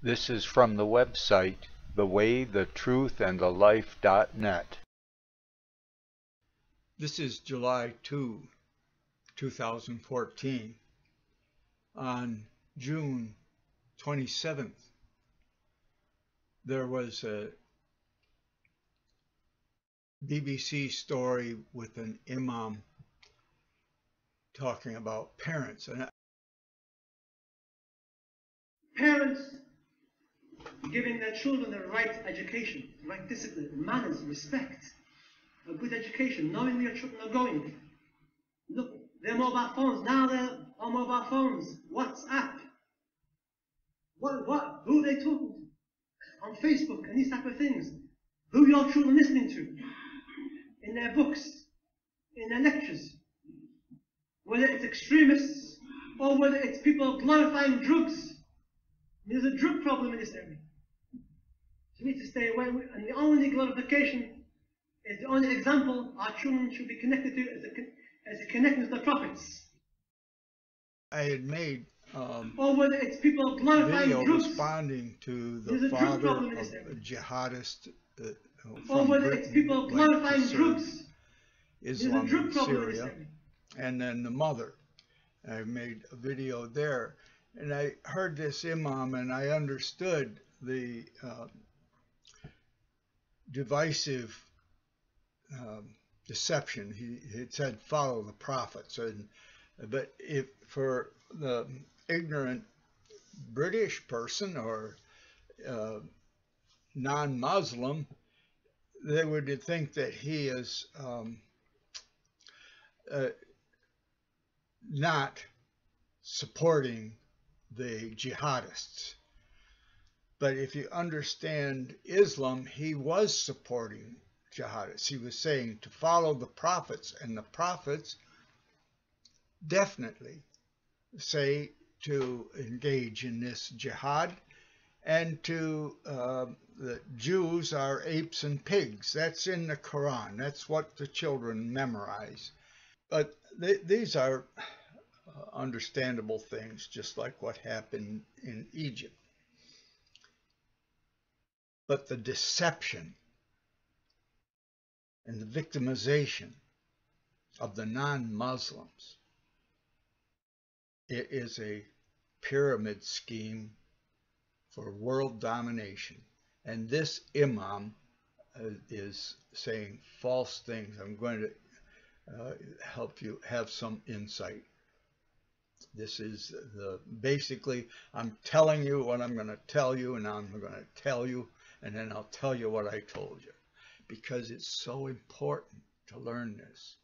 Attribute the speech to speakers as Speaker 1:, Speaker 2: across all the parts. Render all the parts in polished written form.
Speaker 1: This is from the website thewaythetruthandthelife.net.
Speaker 2: This is July 2, 2014. On June 27th, there was a BBC story with an imam talking about parents. And
Speaker 3: parents giving their children the right education, the right discipline, manners, respect, a good education, knowing where your children are going. Look, their mobile phones, now they're on mobile phones, WhatsApp. Who are they talking to? On Facebook and these type of things. Who are your children listening to? In their books, in their lectures. Whether it's extremists or whether it's people glorifying drugs. There's a drug problem in this area. So we need to stay away. And the only glorification is the only example our children should be connected to as a connection to the prophets.
Speaker 2: I had made
Speaker 3: or whether it's people glorifying
Speaker 2: video
Speaker 3: drugs.
Speaker 2: Responding to the father of a jihadist
Speaker 3: or whether it's people glorifying drugs.
Speaker 2: Islam in Syria, and then the mother. I made a video there, and I heard this imam, and I understood the divisive deception. He had said follow the prophets, but if for the ignorant British person or non-Muslim, they would think that he is not supporting the jihadists. But if you understand Islam, he was supporting jihadists. He was saying to follow the prophets, and the prophets definitely say to engage in this jihad, and to the Jews are apes and pigs. That's in the Quran. That's what the children memorize. But these are understandable things, just like what happened in Egypt. But the deception and the victimization of the non-Muslims, it is a pyramid scheme for world domination. And this imam is saying false things. I'm going to help you have some insight. This is basically, I'm telling you what I'm going to tell you, and I'm going to tell you, and then I'll tell you what I told you, because it's so important to learn this.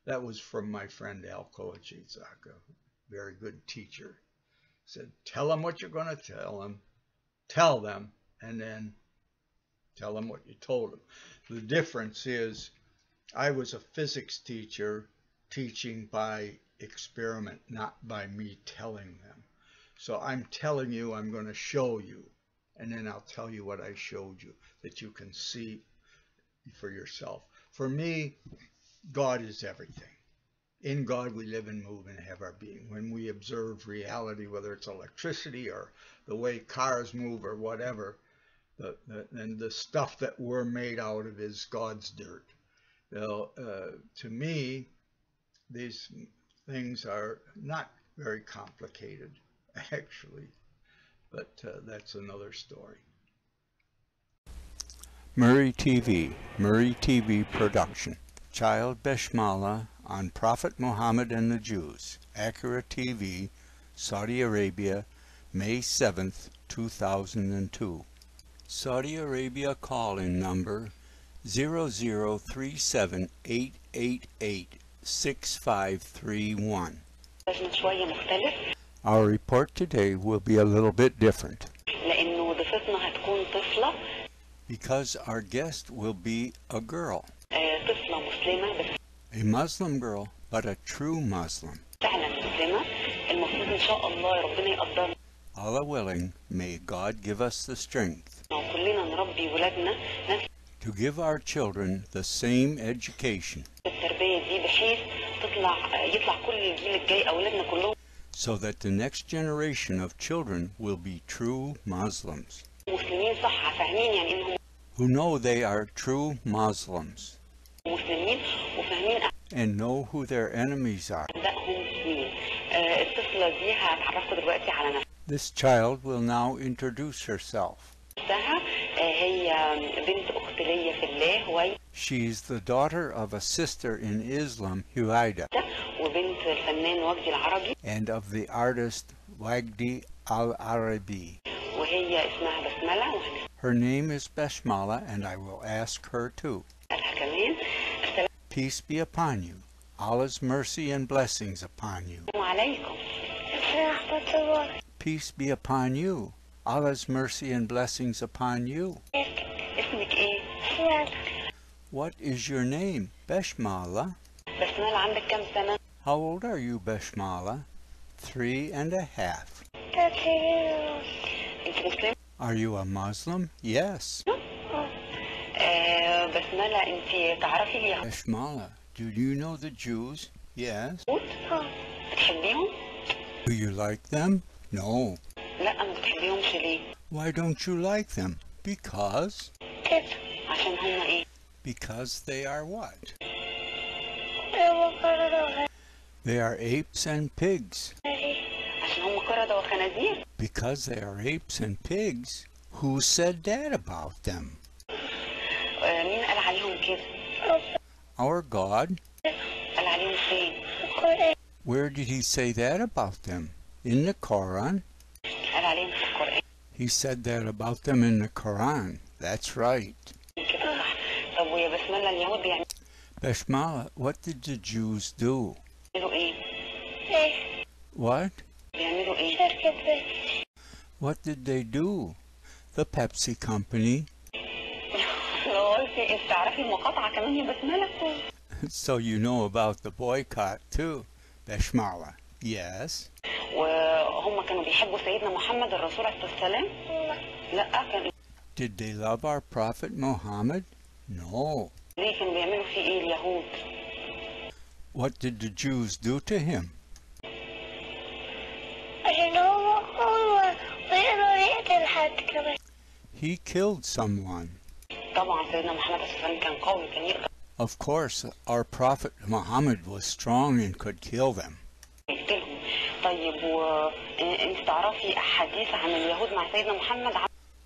Speaker 2: That was from my friend Al Koachizak, a very good teacher. Said, tell them what you're going to tell them, and then tell them what you told them. The difference is, I was a physics teacher teaching by experiment, not by me telling them. So I'm telling you, I'm going to show you, and then I'll tell you what I showed you, that you can see for yourself. For me, God is everything. In God we live and move and have our being. When we observe reality, whether it's electricity or the way cars move or whatever, and the stuff that we're made out of is God's dirt. Now, to me, these things are not very complicated, actually, but that's another story.
Speaker 4: Murray TV production. Child Beshmala on Prophet Muhammad and the Jews. Accurate TV, Saudi Arabia, May 7th, 2002. Saudi Arabia call-in number 0037-888-6531. Our report today will be a little bit different, because our guest will be a girl. A Muslim girl, but a true Muslim. Allah willing, may God give us the strength to give our children the same education, so that the next generation of children will be true Muslims,
Speaker 5: مسلمين صح فاهمين يعني انهم
Speaker 4: who know they are true Muslims
Speaker 5: مسلمين وفاهمين
Speaker 4: and know who their enemies are.
Speaker 5: أعدائهم مين. الطفلة دي هتعرفكم دلوقتي على
Speaker 4: This child will now introduce herself.
Speaker 5: نفسها. هي بنت أخت ليا في الله هويدا،
Speaker 4: She's the daughter of a sister in Islam, Huwaida,
Speaker 5: وبنت الفنان وجدي العربي،
Speaker 4: and of the artist Wagdi al-Arabi.
Speaker 5: وهي اسمها بسملة وهنسألها
Speaker 4: Her name is Bashmala, and I will ask her too.
Speaker 5: كمان. السلام
Speaker 4: Peace be upon you. Allah's mercy and blessings upon you.
Speaker 5: عليكم.
Speaker 6: ورحمة الله.
Speaker 4: Peace be upon you. Allah's mercy and blessings upon you.
Speaker 5: اسمك ايه؟
Speaker 6: سمعت.
Speaker 4: What is your name? Bashmala.
Speaker 5: بسملة عندك كام سنة؟
Speaker 4: How old are you, Bashmala? 3.5.
Speaker 6: تطير.
Speaker 5: انت مسلمة؟
Speaker 4: Are you a Muslim? Yes.
Speaker 5: بسملة انت تعرفي اليهود؟
Speaker 4: Bashmala, do you know the Jews? Yes.
Speaker 5: بتحبيهم؟
Speaker 4: Do you like them? No.
Speaker 5: لا ما بتحبيهمش ليه؟
Speaker 4: Why don't you like them? Because?
Speaker 6: كده.
Speaker 5: عشان هم ايه؟
Speaker 4: Because they are what?
Speaker 6: المقررة.
Speaker 4: They are apes and pigs.
Speaker 5: عشان هم قردة وخنازير.
Speaker 4: Because they are apes and pigs? Who said that about them?
Speaker 5: مين قال عليهم كده؟
Speaker 4: Our God?
Speaker 5: قال عليهم فين؟
Speaker 6: القرآن.
Speaker 4: Where did he say that about them? In the Quran?
Speaker 5: قال عليهم في القرآن
Speaker 4: He said that about them in the Quran. That's right.
Speaker 5: كده صح. طب ويا بسملة اليهود بيعملوا
Speaker 4: Bashmala, what did the Jews do?
Speaker 5: ايه؟
Speaker 6: ايه.
Speaker 4: What?
Speaker 5: بيعملوا ايه؟
Speaker 6: شركة بيبسي.
Speaker 4: What did they do? The Pepsi Company.
Speaker 5: لو قلتي انت تعرفي المقاطعة كمان يا بسملة؟
Speaker 4: So you know about the boycott too, Bashmala. Yes.
Speaker 5: وهم كانوا بيحبوا سيدنا محمد الرسول عليه الصلاة والسلام؟ لا كانوا
Speaker 4: Did they love our Prophet Muhammad? No.
Speaker 5: ليه كانوا بيعملوا فيه ايه اليهود؟
Speaker 4: What did the Jews do to him?
Speaker 6: عشان هو ويقدر يقتل حد كمان.
Speaker 4: He killed someone.
Speaker 5: طبعا سيدنا محمد صلى الله عليه وسلم كان قوي كان يقدر
Speaker 4: Of course, our Prophet Muhammad was strong and could kill them.
Speaker 5: يقتلهم. طيب وانت تعرفي احاديث عن اليهود مع سيدنا محمد؟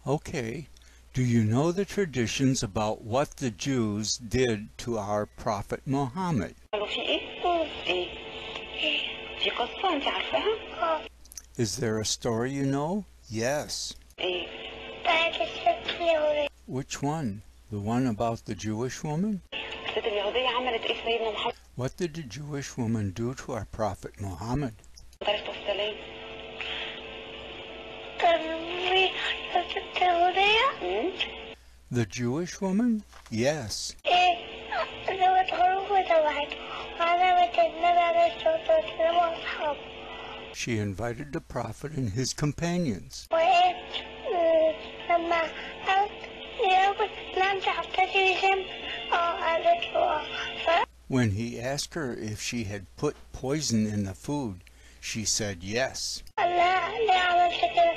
Speaker 4: Okay. Do you know the traditions about what the Jews did to our Prophet Muhammad?
Speaker 5: عملوا فيه ايه؟ ايه؟ في قصة انت عارفاها؟
Speaker 4: Is there a story you know? Yes.
Speaker 5: ايه؟
Speaker 6: بتاعت الست اليهودية.
Speaker 4: Which one? The one about the Jewish woman?
Speaker 5: الست اليهودية عملت ايه سيدنا محمد؟
Speaker 4: What did the Jewish woman do to our Prophet Muhammad?
Speaker 5: عليه الصلاة والسلام.
Speaker 6: ترمي الست اليهودية.
Speaker 4: The Jewish woman? Yes.
Speaker 6: ايه. ذوت خروج وذبحت. وعزمت النبي عليه الصلاة والسلام وأصحابه.
Speaker 4: She invited the Prophet and his companions.
Speaker 6: وإيه. لما قالت ياكل لم تحتسب ذنب. قالت له
Speaker 4: When he asked her if she had put poison in the food, she said yes.
Speaker 6: لا ليه عملت كده؟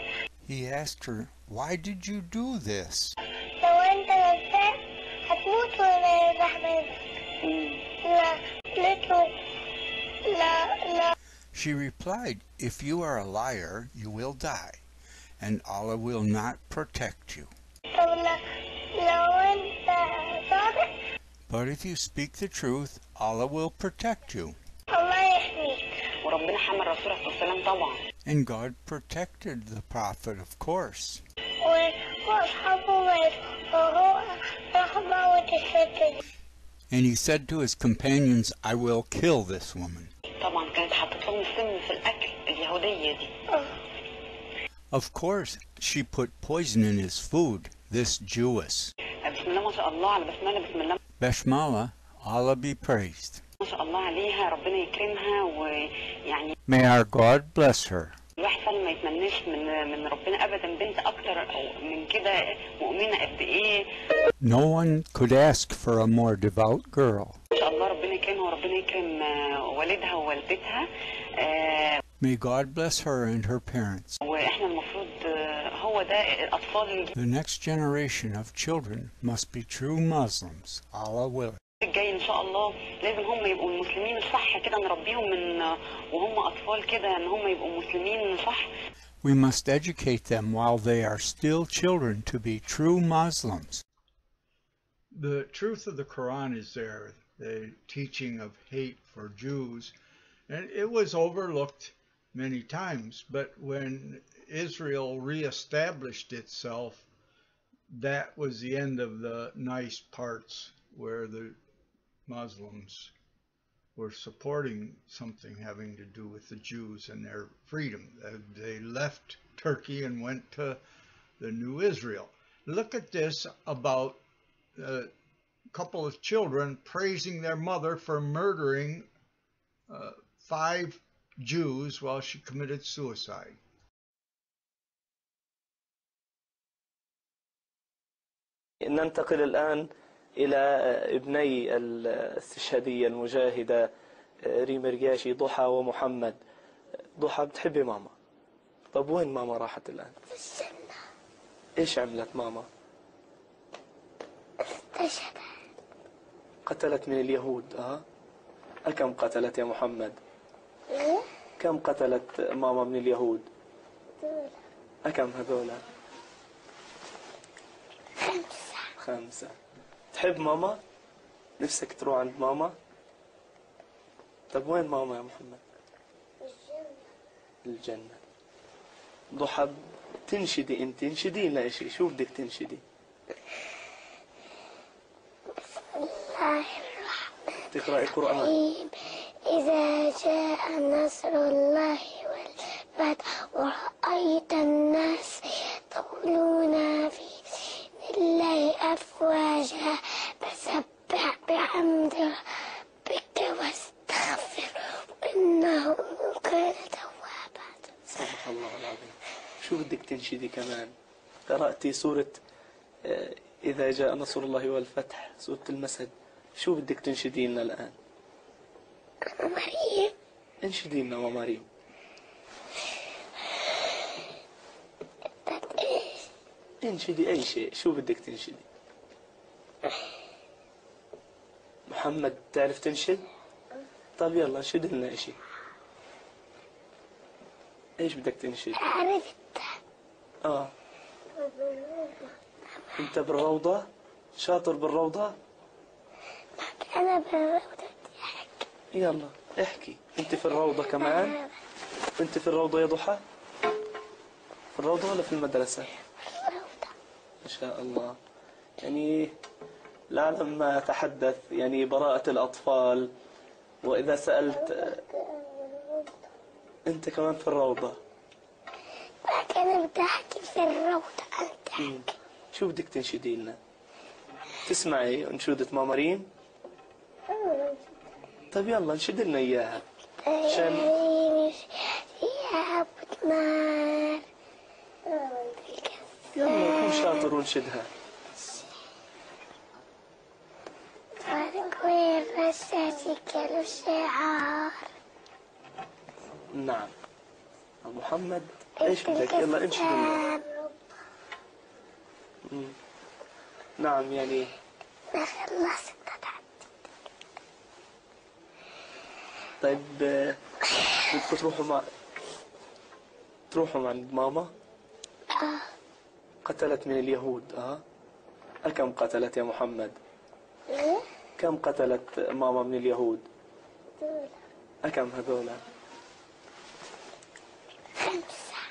Speaker 4: He asked her, why did you do this?
Speaker 6: لو أنت نسيت هتموت ولا يرجع منك. لا قلت له لا.
Speaker 4: She replied, if you are a liar, you will die, and Allah will not protect you.
Speaker 6: طب لو أنت صادق
Speaker 4: But if you speak the truth, Allah will protect you.
Speaker 6: الله يحميك.
Speaker 5: وربنا حمى الرسول عليه الصلاة والسلام طبعا.
Speaker 4: And God protected the Prophet, of course.
Speaker 6: وأصحابه ماتوا وهو راح موت الست دي.
Speaker 4: And he said to his companions, I will kill this woman.
Speaker 5: طبعا كانت حطت لهم السم في الأكل اليهودية دي.
Speaker 4: Of course, she put poison in his food, this Jewess.
Speaker 5: بسم الله ما شاء الله على بسملة بسم الله
Speaker 4: Bashmala, Allah be praised.
Speaker 5: ما شاء الله عليها ربنا يكرمها ويعني
Speaker 4: May our God bless her.
Speaker 5: الواحد فعلا ما يتمناش من ربنا أبدا بنت أكتر أو من كده مؤمنة قد إيه.
Speaker 4: No one could ask for a more devout girl.
Speaker 5: ما شاء الله ربنا يكرمها وربنا يكرم والدها ووالدتها.
Speaker 4: May God bless her and her parents.
Speaker 5: واحنا المفروض هو ده الاطفال
Speaker 4: The next generation of children must be true Muslims, Allah willing.
Speaker 5: الجاي ان شاء الله لازم هم يبقوا المسلمين الصح كده، نربيهم من وهم اطفال كده ان هم يبقوا مسلمين صح.
Speaker 4: We must educate them while they are still children to be true Muslims.
Speaker 2: The truth of the Quran is there, the teaching of hate for Jews, and it was overlooked many times, but when Israel reestablished itself, that was the end of the nice parts where the Muslims were supporting something having to do with the Jews and their freedom. They left Turkey and went to the new Israel. Look at this about a couple of children praising their mother for murdering 5 Jews while she committed suicide.
Speaker 7: ننتقل الآن إلى ابني الاستشهادية المجاهدة ريم رقاشي، ضحى ومحمد. ضحى بتحبي ماما؟ طب وين ماما راحت الآن؟
Speaker 6: في الجنة.
Speaker 7: إيش عملت ماما؟
Speaker 6: استشهدت.
Speaker 7: قتلت من اليهود. كم قتلت يا محمد؟
Speaker 6: إيه؟
Speaker 7: كم قتلت ماما من اليهود؟
Speaker 6: دولة.
Speaker 7: كم هذولا؟ 5. تحب ماما؟ نفسك تروح عند ماما؟ طب وين ماما يا محمد؟ الجنة. ضحى تنشدي انت، انشدي لنا شيء، شو بدك تنشدي؟
Speaker 6: الله الرحمن
Speaker 7: تقرأي قرآن.
Speaker 6: الرحيم. إذا جاء نصر الله والفتح ورأيت الناس يدخلون في دين الله أفواجا فسبح بحمد ربك واستغفر إنه كان توابا.
Speaker 7: صدق الله العظيم. شو بدك تنشدي كمان؟ قرأتي سورة إذا جاء نصر الله والفتح، سورة المسد. شو بدك تنشدي لنا الآن؟
Speaker 6: مريم.
Speaker 7: انشدي لنا ومريم. انشدي أي شيء، شو بدك تنشدي؟ محمد تعرف تنشد؟ طب يلا انشد لنا شيء. ايش بدك تنشد؟
Speaker 6: عرفت.
Speaker 7: انت بالروضة؟ شاطر بالروضة؟
Speaker 6: أنا بالروضة.
Speaker 7: يلا احكي. انت في الروضة كمان؟ انت في الروضة يا ضحى؟ في الروضة ولا في المدرسة؟ ما شاء الله. يعني العالم ما تحدث يعني براءة الأطفال، وإذا سألت أنت كمان في الروضة.
Speaker 6: أنا بدي أحكي في الروضة. أنت حكي.
Speaker 7: شو بدك تنشدي لنا؟ تسمعي أنشودة ماما ريم؟ طيب يلا انشد لنا إياها. عشان
Speaker 6: يا أبو نار.
Speaker 7: يلا كن شاطر ونشدها.
Speaker 6: فرق والرشاش كالشعار.
Speaker 7: نعم. محمد ايش بدك؟ يلا انشد لنا. نعم يعني
Speaker 6: ما خلصت.
Speaker 7: طيب بدكم تروحوا عند ماما؟ قتلت من اليهود. كم قتلت يا محمد؟ كم قتلت ماما من اليهود؟ كم هذولا؟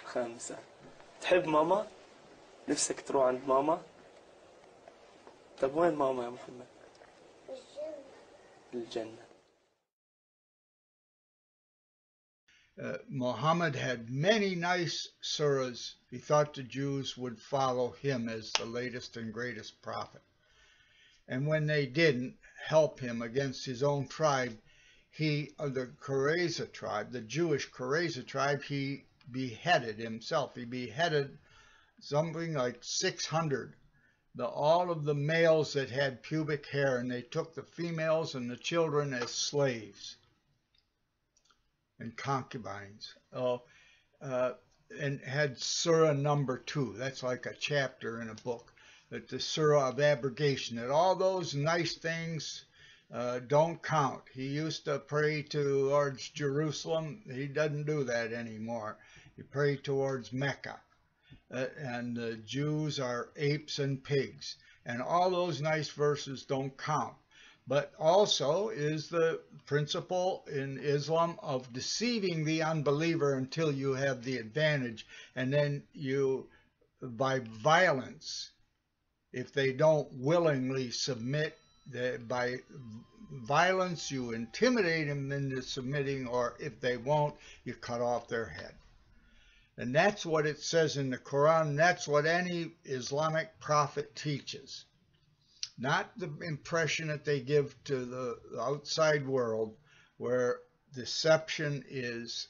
Speaker 7: 5. تحب ماما؟ نفسك تروح عند ماما؟ طب وين ماما يا محمد؟ الجنة.
Speaker 2: Muhammad had many nice surahs. He thought the Jews would follow him as the latest and greatest prophet. And when they didn't help him against his own tribe, the Qurayza tribe, the Jewish Qurayza tribe, he beheaded himself. He beheaded something like 600, all of the males that had pubic hair, and they took the females and the children as slaves. and concubines. And had Surah number 2. That's like a chapter in a book. That the Surah of abrogation. That all those nice things don't count. He used to pray towards Jerusalem. He doesn't do that anymore. He prayed towards Mecca. And the Jews are apes and pigs. And all those nice verses don't count. But also is the principle in Islam of deceiving the unbeliever until you have the advantage. And then you, by violence, if they don't willingly submit, by violence you intimidate them into submitting, or if they won't, you cut off their head. And that's what it says in the Quran. That's what any Islamic prophet teaches. Not the impression that they give to the outside world, where deception is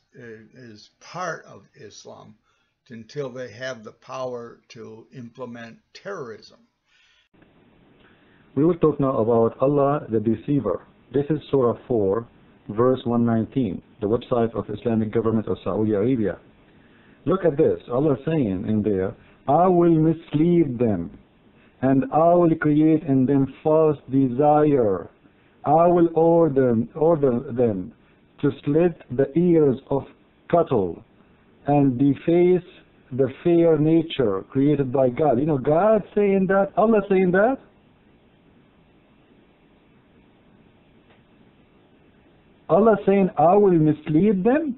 Speaker 2: part of Islam until they have the power to implement terrorism.
Speaker 8: We will talk now about Allah the Deceiver. This is Surah 4, verse 119, the website of Islamic government of Saudi Arabia. Look at this. Allah is saying in there, I will mislead them, and I will create in them false desire. I will order them to slit the ears of cattle and deface the fair nature created by God. You know, God saying that, Allah saying that. Allah saying, I will mislead them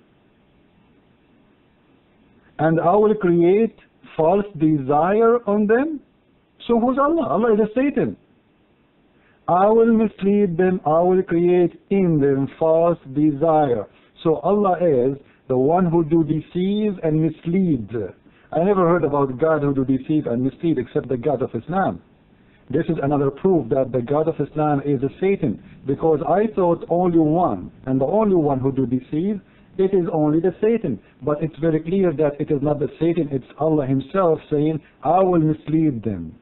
Speaker 8: and I will create false desire on them. So who's Allah? Allah is a Satan. I will mislead them, I will create in them false desire. So Allah is the one who do deceive and mislead. I never heard about God who do deceive and mislead except the God of Islam. This is another proof that the God of Islam is a Satan, because I thought only one, and the only one who do deceive, it is only the Satan. But it's very clear that it is not the Satan, it's Allah himself saying, I will mislead them.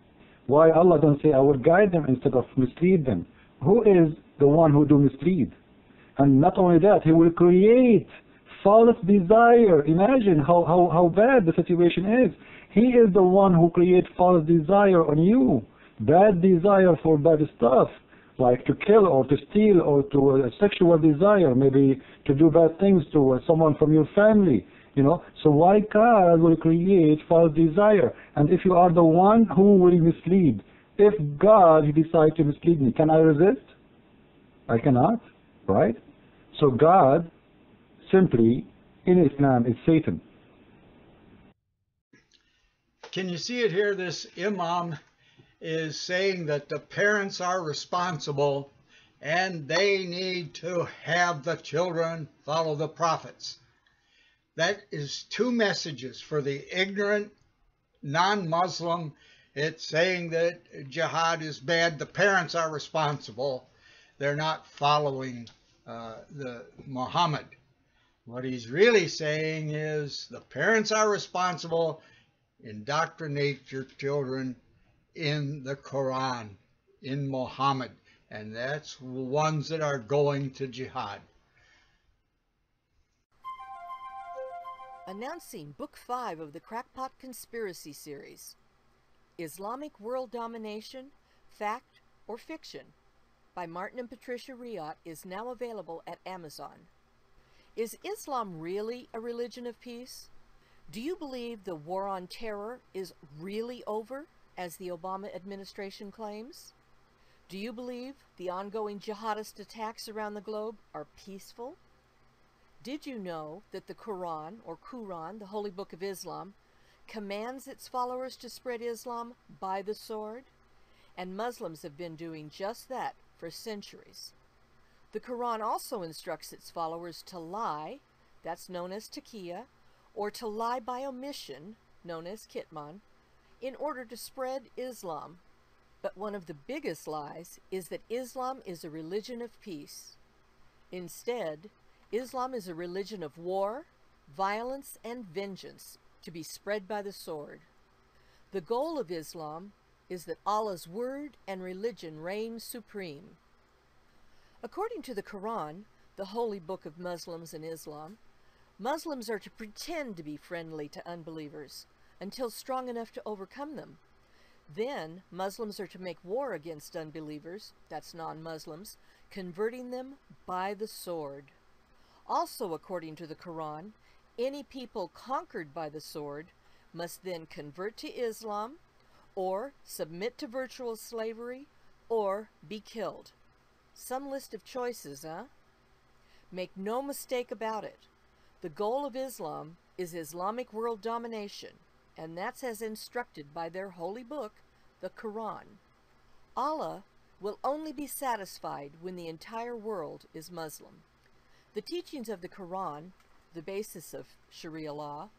Speaker 8: Why Allah don't say, I will guide them instead of mislead them? Who is the one who do mislead? And not only that, he will create false desire. Imagine how bad the situation is. He is the one who creates false desire on you. Bad desire for bad stuff, like to kill or to steal or to sexual desire, maybe to do bad things to someone from your family. You know, so why God will create false desire? And if you are the one who will mislead, if God decides to mislead me, can I resist? I cannot, right? So God simply in Islam is Satan.
Speaker 2: Can you see it here? This Imam is saying that the parents are responsible and they need to have the children follow the prophets. That is two messages for the ignorant non-Muslim. It's saying that jihad is bad. The parents are responsible. They're not following the Muhammad. What he's really saying is the parents are responsible. Indoctrinate your children in the Quran, in Muhammad. And that's the ones that are going to jihad.
Speaker 9: Announcing Book 5 of the Crackpot Conspiracy Series, Islamic World Domination, Fact or Fiction, by Martin and Patricia Riot, is now available at Amazon. Is Islam really a religion of peace? Do you believe the war on terror is really over, as the Obama administration claims? Do you believe the ongoing jihadist attacks around the globe are peaceful? Did you know that the Quran, or Quran, the Holy Book of Islam, commands its followers to spread Islam by the sword? And Muslims have been doing just that for centuries. The Quran also instructs its followers to lie, that's known as taqiyya, or to lie by omission, known as kitman, in order to spread Islam. But one of the biggest lies is that Islam is a religion of peace. Instead, Islam is a religion of war, violence, and vengeance to be spread by the sword. The goal of Islam is that Allah's word and religion reign supreme. According to the Quran, the holy book of Muslims and Islam, Muslims are to pretend to be friendly to unbelievers until strong enough to overcome them. Then Muslims are to make war against unbelievers, that's non-Muslims, converting them by the sword. Also, according to the Quran, any people conquered by the sword must then convert to Islam, or submit to virtual slavery, or be killed. Some list of choices, huh? Make no mistake about it. The goal of Islam is Islamic world domination, and that's as instructed by their holy book, the Quran. Allah will only be satisfied when the entire world is Muslim. The teachings of the Quran, the basis of Sharia law,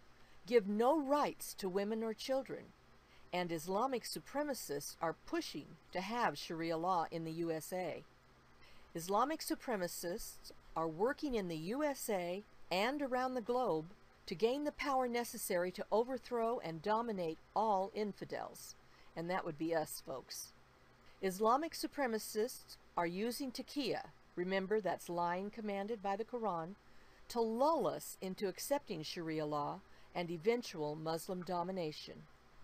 Speaker 9: give no rights to women or children, and Islamic supremacists are pushing to have Sharia law in the USA. Islamic supremacists are working in the USA and around the globe to gain the power necessary to overthrow and dominate all infidels, and that would be us, folks. Islamic supremacists are using taqiyya, remember that's lying commanded by the Quran, to lull us into accepting Sharia law and eventual Muslim domination.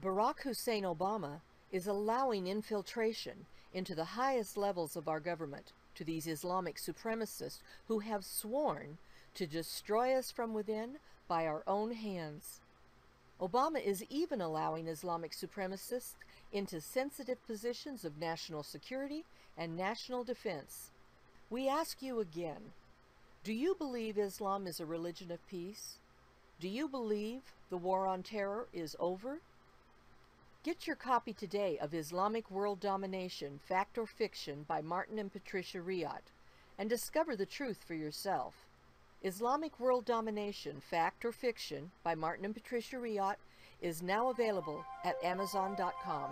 Speaker 9: Barack Hussein Obama is allowing infiltration into the highest levels of our government to these Islamic supremacists who have sworn to destroy us from within by our own hands. Obama is even allowing Islamic supremacists into sensitive positions of national security and national defense. We ask you again, do you believe Islam is a religion of peace? Do you believe the war on terror is over? Get your copy today of Islamic World Domination, Fact or Fiction by Martin and Patricia Riot, and discover the truth for yourself. Islamic World Domination, Fact or Fiction by Martin and Patricia Riot is now available at Amazon.com.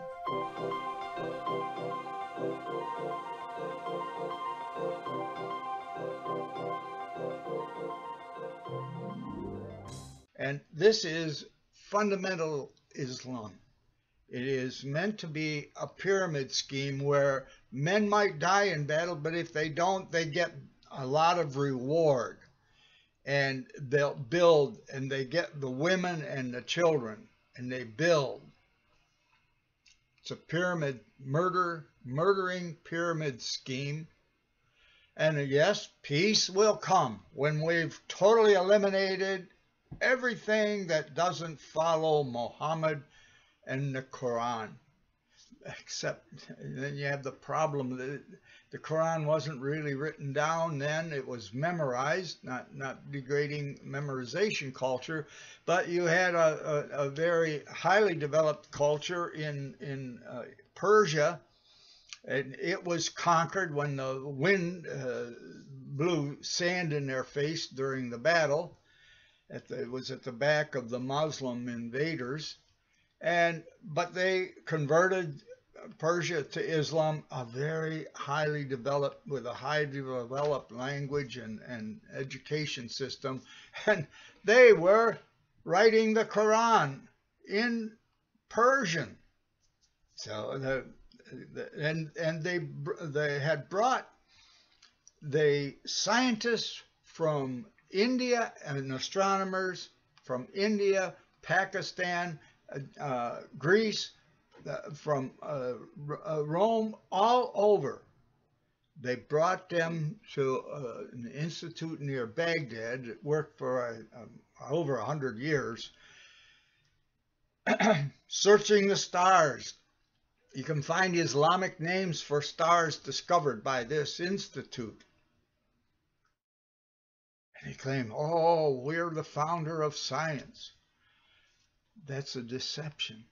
Speaker 2: And this is fundamental Islam. It is meant to be a pyramid scheme where men might die in battle, but if they don't, they get a lot of reward. And they'll build, and they get the women and the children, and they build. It's a pyramid, murdering pyramid scheme. And yes, peace will come when we've totally eliminated everything that doesn't follow Muhammad and the Quran. Except then you have the problem that the Quran wasn't really written down then. It was memorized, not degrading memorization culture, but you had a very highly developed culture in Persia. And it was conquered when the wind blew sand in their face during the battle. It was at the back of the Muslim invaders. But they converted Persia to Islam, a very highly developed, with a highly developed language and education system. And they were writing the Quran in Persian. So they had brought the scientists from India and astronomers from India, Pakistan, Greece, from Rome, all over. They brought them to an institute near Baghdad that worked for over 100 years, searching the stars. You can find Islamic names for stars discovered by this institute. And they claim, oh, we're the founder of science. That's a deception.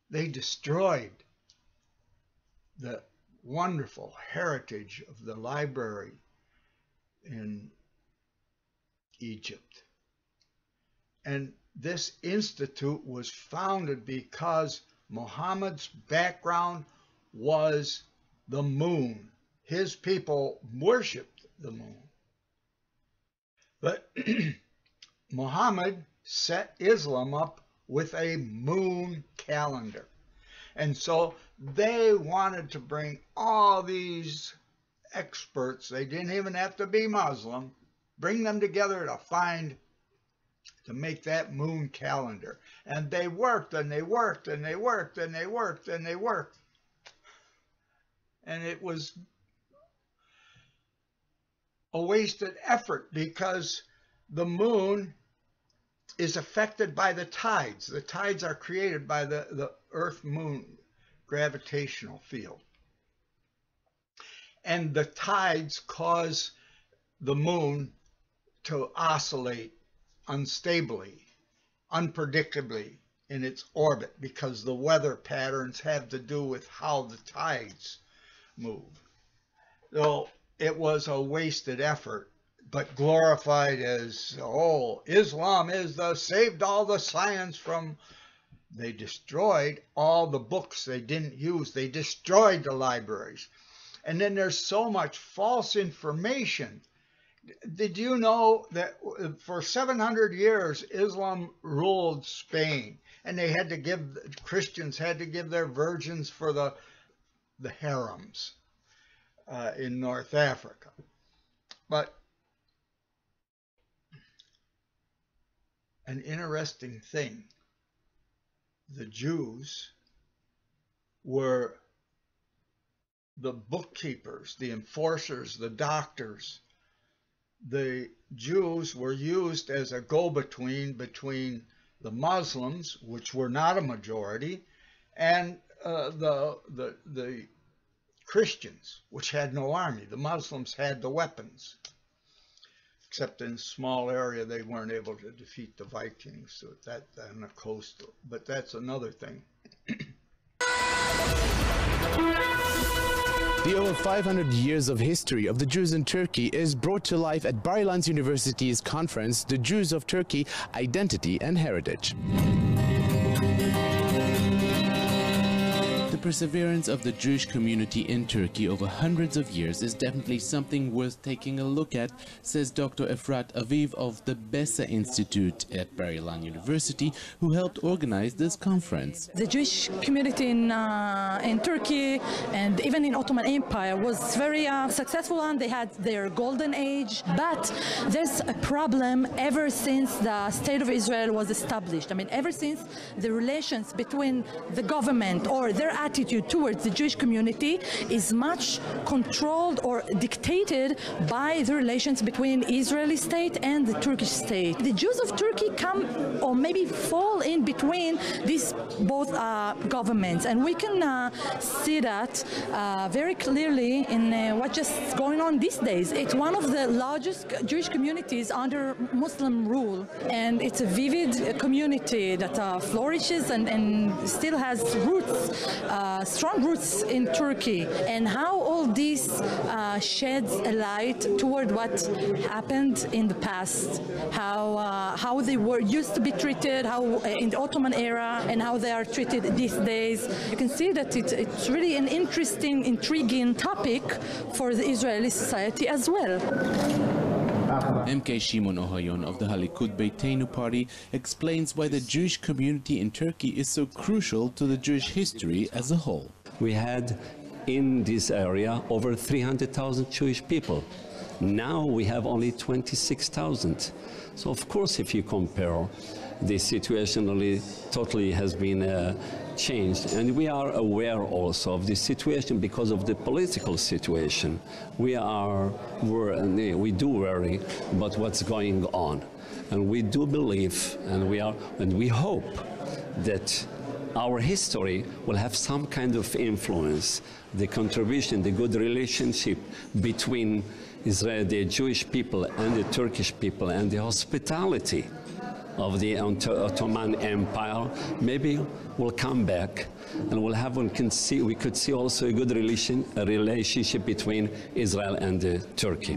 Speaker 2: They destroyed the wonderful heritage of the library in Egypt. And this institute was founded because Muhammad's background was the moon. His people worshipped the moon. But Muhammad set Islam up with a moon calendar. And so they wanted to bring all these experts. They didn't even have to be Muslim. bring them together to make that moon calendar. And they worked and they worked and they worked and they worked and they worked. And it was a wasted effort because the moon is affected by the tides. The tides are created by the Earth-Moon gravitational field. And the tides cause the moon to oscillate unstably, unpredictably in its orbit because the weather patterns have to do with how the tides move. So it was a wasted effort, but glorified as, oh, Islam is saved all the science from. They destroyed all the books they didn't use. They destroyed the libraries. And then there's so much false information. Did you know that for 700 years, Islam ruled Spain, and they had to give, Christians had to give their virgins for the harems in North Africa. But an interesting thing, the Jews were the bookkeepers, the enforcers, the doctors. The Jews were used as a go-between between the Muslims, which were not a majority, and the Christians, which had no army. The Muslims had the weapons, except in a small area they weren't able to defeat the Vikings, so that on the coast. But that's another thing.
Speaker 10: The over 500 years of history of the Jews in Turkey is brought to life at Bar-Ilan University's conference, The Jews of Turkey, Identity and Heritage.
Speaker 11: The perseverance of the Jewish community in Turkey over hundreds of years is definitely something worth taking a look at, says Dr. Efrat Aviv of the Bessa Institute at Bar-Ilan University, who helped organize this conference.
Speaker 12: The Jewish community in Turkey and even in Ottoman Empire was very successful, and they had their golden age. But there's a problem ever since the State of Israel was established. I mean, ever since the relations between the government or their attitude towards the Jewish community is much controlled or dictated by the relations between Israeli state and the Turkish state. The Jews of Turkey come or maybe fall in between these both governments, and we can see that very clearly in what's just going on these days. It's one of the largest Jewish communities under Muslim rule, and it's a vivid community that flourishes and still has roots, strong roots in Turkey. And how all this sheds a light toward what happened in the past, how they were used to be treated, how in the Ottoman era, and how they are treated these days. You can see that it's really an interesting, intriguing topic for the Israeli society as well.
Speaker 11: MK Shimon Ohayon of the Halikud Beitenu party explains why the Jewish community in Turkey is so crucial to the Jewish history as a whole.
Speaker 13: We had in this area over 300,000 Jewish people. Now we have only 26,000. So of course, if you compare, the situation totally has been changed, and we are aware also of this situation because of the political situation. We do worry about what's going on, and we do believe, and we hope that our history will have some kind of influence, the contribution, the good relationship between Israel, the Jewish people and the Turkish people, and the hospitality of the Ottoman Empire, maybe will come back, and we could see also a good relationship between Israel and Turkey.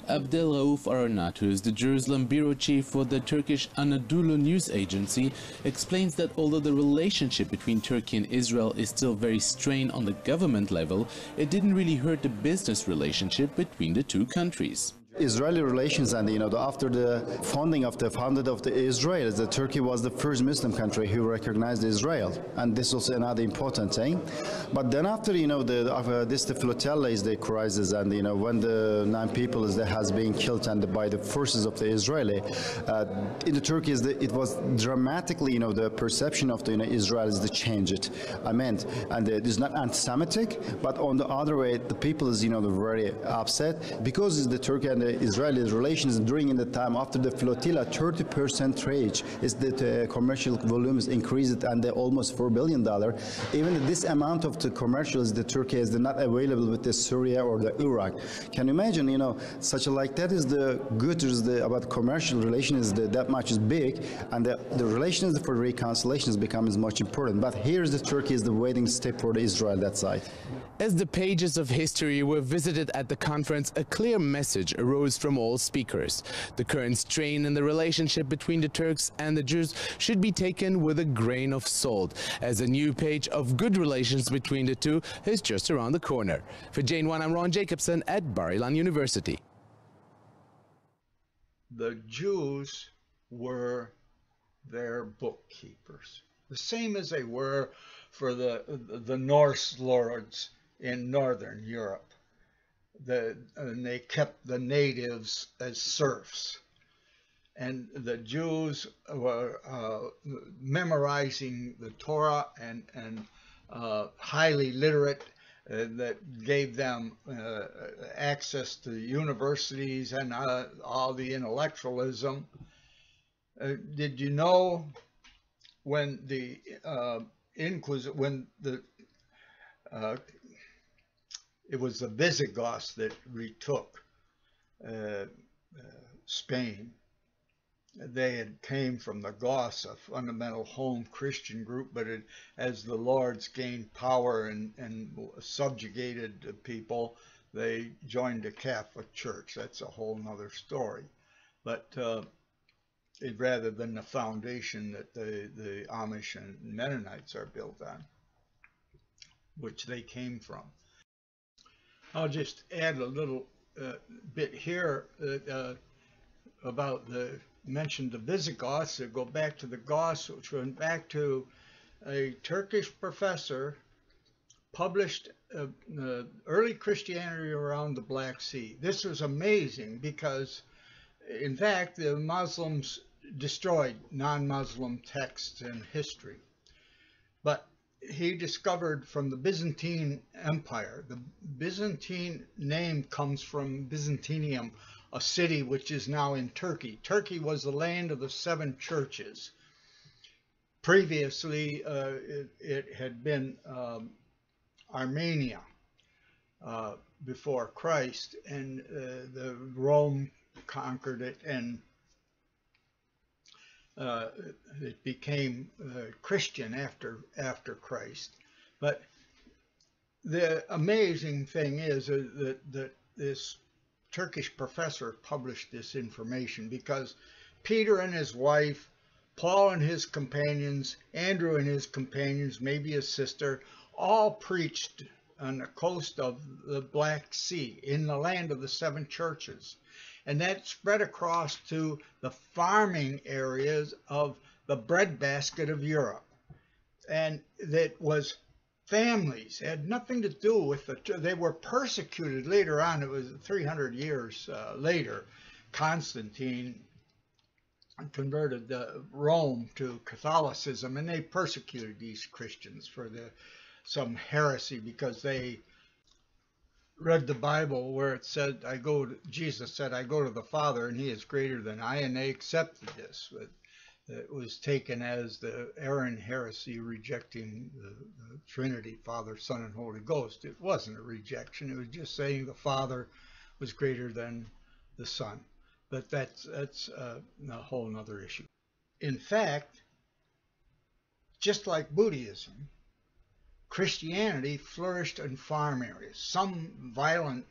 Speaker 11: Abdel Raouf Aronat, who is the Jerusalem bureau chief for the Turkish Anadolu news agency, explains that although the relationship between Turkey and Israel is still very strained on the government level, it didn't really hurt the business relationship between the two countries.
Speaker 14: Israeli relations, and after the founding of the Israel, the Turkey was the first Muslim country who recognized Israel, and this was another important thing. But then after the flotilla is the crisis, and when the 9 people has been killed and by the forces of the Israeli in the Turkey, it was dramatically the perception of the Israel is the change it. I meant, and it is not anti-Semitic, but on the other way, the people is very upset because the Turkey and the Israeli relations during the time after the flotilla 30% rate is the commercial volumes increased and almost $4 billion. Even this amount of the commercials the Turkey is not available with the Syria or the Iraq. Can you imagine such like that is the good about commercial relations that much is big, and the relations for reconciliation becomes much important. But here's the Turkey is the waiting step for the Israel that side.
Speaker 10: As the pages of history were visited at the conference, a clear message arose from all speakers. The current strain in the relationship between the Turks and the Jews should be taken with a grain of salt, as a new page of good relations between the two is just around the corner. For Jane 1, I'm Ron Jacobson at Bar-Ilan University.
Speaker 2: The Jews were their bookkeepers, the same as they were for the Norse lords in Northern Europe. And they kept the natives as serfs. And the Jews were memorizing the Torah and highly literate, that gave them access to Did you know when the it was the Visigoths that retook Spain? They came from the Goths, a fundamental home Christian group, but as the lords gained power and subjugated the people, they joined the Catholic Church. That's a whole nother story. But rather than the foundation that the Amish and Mennonites are built on, which they came from. I'll just add a little bit here about mentioned the Visigoths. They go back to the Goths, which went back to a Turkish professor published early Christianity around the Black Sea. This was amazing because, in fact, the Muslims destroyed non-Muslim texts and history. But he discovered from the Byzantine Empire, the Byzantine name comes from Byzantium, a city which is now in Turkey. Turkey was the land of the 7 churches. Previously, it had been Armenia before Christ, and the Rome conquered it, and it became Christian after Christ. But the amazing thing is that this Turkish professor published this information because Peter and his wife, Paul and his companions, Andrew and his companions, maybe his sister, all preached on the coast of the Black Sea, in the land of the 7 churches. And that spread across to the farming areas of the breadbasket of Europe. And that was families. It had nothing to do with they were persecuted later on. It was 300 years later. Constantine converted Rome to Catholicism, and they persecuted these Christians for some heresy because they read the Bible where it said, Jesus said, I go to the Father and he is greater than I, and they accepted this. But it was taken as the Arian heresy, rejecting the Trinity, Father, Son, and Holy Ghost. It wasn't a rejection. It was just saying the Father was greater than the Son. But that's a whole other issue. In fact, just like Buddhism, Christianity flourished in farm areas. Some violent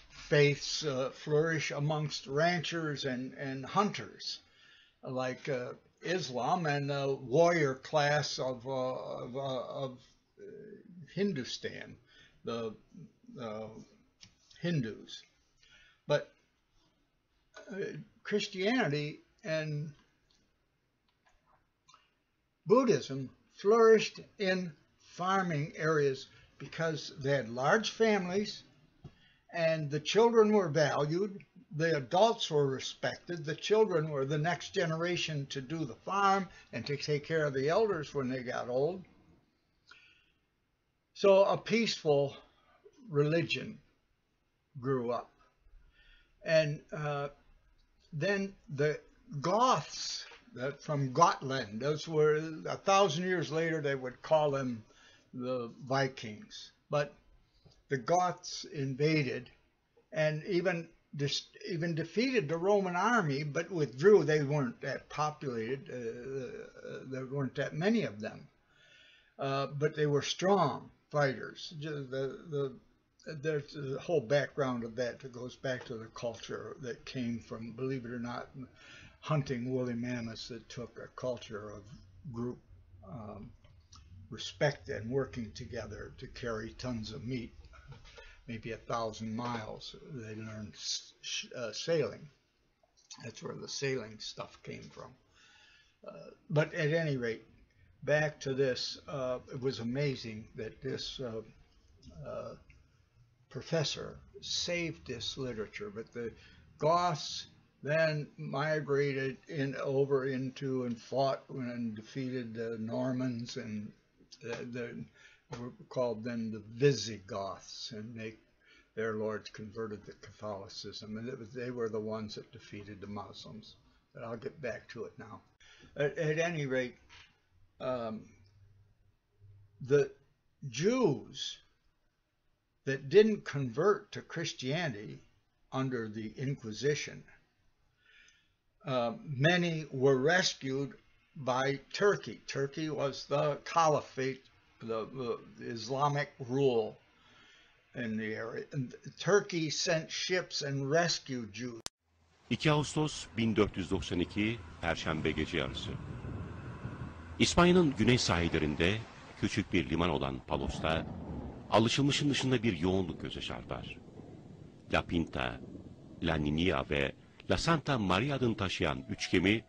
Speaker 2: faiths flourish amongst ranchers and hunters, like Islam and the warrior class of Hindustan, the Hindus. But Christianity and Buddhism flourished in farming areas because they had large families and the children were valued, the adults were respected, the children were the next generation to do the farm and to take care of the elders when they got old. So a peaceful religion grew up. And then the Goths from Gotland, those were 1,000 years later they would call them the Vikings. But the Goths invaded and even defeated the Roman army, but withdrew. They weren't that populated. There weren't that many of them. But they were strong fighters. There's the whole background of that goes back to the culture that came from, believe it or not, hunting woolly mammoths, that took a culture of group respect and working together to carry tons of meat, maybe 1,000 miles. They learned sailing. That's where the sailing stuff came from. But at any rate, back to this, it was amazing that this professor saved this literature, but the Goths then migrated over into and fought and defeated the Normans, and were called then the Visigoths, and their lords converted to Catholicism, and they were the ones that defeated the Muslims. But I'll get back to it now. At any rate, the Jews that didn't convert to Christianity under the Inquisition, many were rescued by Turkey. Turkey was the caliphate, the Islamic rule in the area. And Turkey sent ships and rescued Jews.
Speaker 15: 2 Ağustos 1492 Perşembe gece yarısı. İspanya'nın güney sahillerinde küçük bir liman olan Palos'ta alışılmışın dışında bir yoğunluk göze çarpar. La Pinta, La Niña ve La Santa Maria adını taşıyan 3 gemi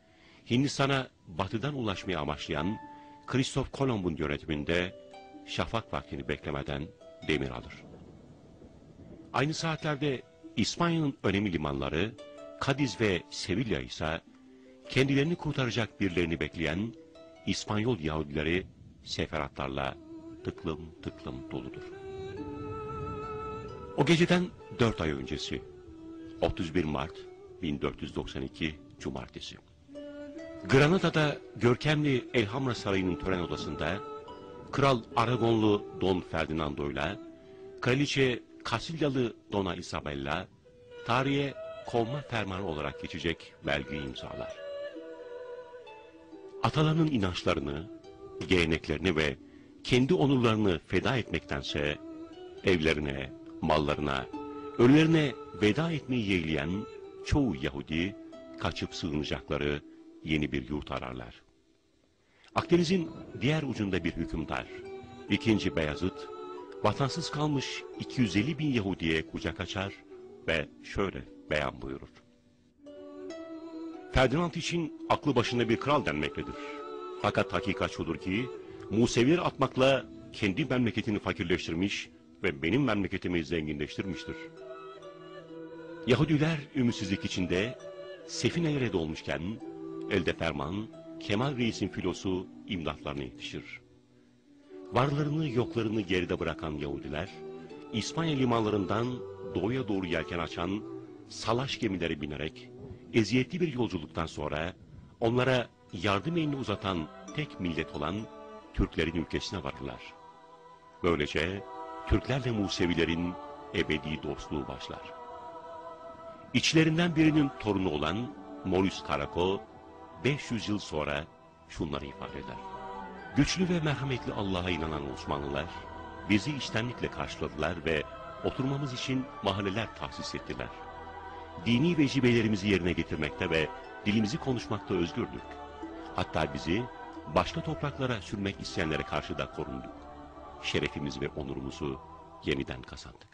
Speaker 15: Hindistan'a batıdan ulaşmayı amaçlayan Christoph Kolomb'un yönetiminde şafak vaktini beklemeden demir alır. Aynı saatlerde İspanya'nın önemli limanları Kadiz ve Sevilla ise kendilerini kurtaracak birilerini bekleyen İspanyol Yahudileri seferatlarla tıklım tıklım doludur. O geceden 4 ay öncesi 31 Mart 1492 Cumartesi. Granada'da görkemli Elhamra Sarayı'nın tören odasında Kral Aragonlu Don Ferdinando ile Kraliçe Kasilyalı Dona Isabella tarihe kovma fermanı olarak geçecek belgeyi imzalar. Atalarının inançlarını, geleneklerini ve kendi onurlarını feda etmektense evlerine, mallarına, ölülerine veda etmeyi yeğleyen çoğu Yahudi kaçıp sığınacakları yeni bir yurt ararlar. Akdeniz'in diğer ucunda bir hükümdar, 2. Beyazıt, vatansız kalmış 250 bin Yahudi'ye kucak açar ve şöyle beyan buyurur. Ferdinand için aklı başında bir kral denmektedir. Fakat hakikat şudur ki, Museviler atmakla kendi memleketini fakirleştirmiş ve benim memleketimi zenginleştirmiştir. Yahudiler ümitsizlik içinde sefinelere dolmuşken, elde ferman, Kemal Reis'in filosu imdatlarına yetişir. Varlarını yoklarını geride bırakan Yahudiler, İspanya limanlarından doğuya doğru yelken açan salaş gemileri binerek, eziyetli bir yolculuktan sonra onlara yardım elini uzatan tek millet olan Türklerin ülkesine varırlar. Böylece Türklerle Musevilerin ebedi dostluğu başlar. İçlerinden birinin torunu olan Maurice Karako, 500 yıl sonra şunları ifade eder. Güçlü ve merhametli Allah'a inanan Osmanlılar, bizi içtenlikle karşıladılar ve oturmamız için mahalleler tahsis ettiler. Dini vecibelerimizi yerine getirmekte ve dilimizi konuşmakta özgürdük. Hatta bizi başka topraklara sürmek isteyenlere karşı da korunduk. Şerefimizi ve onurumuzu yeniden kazandık.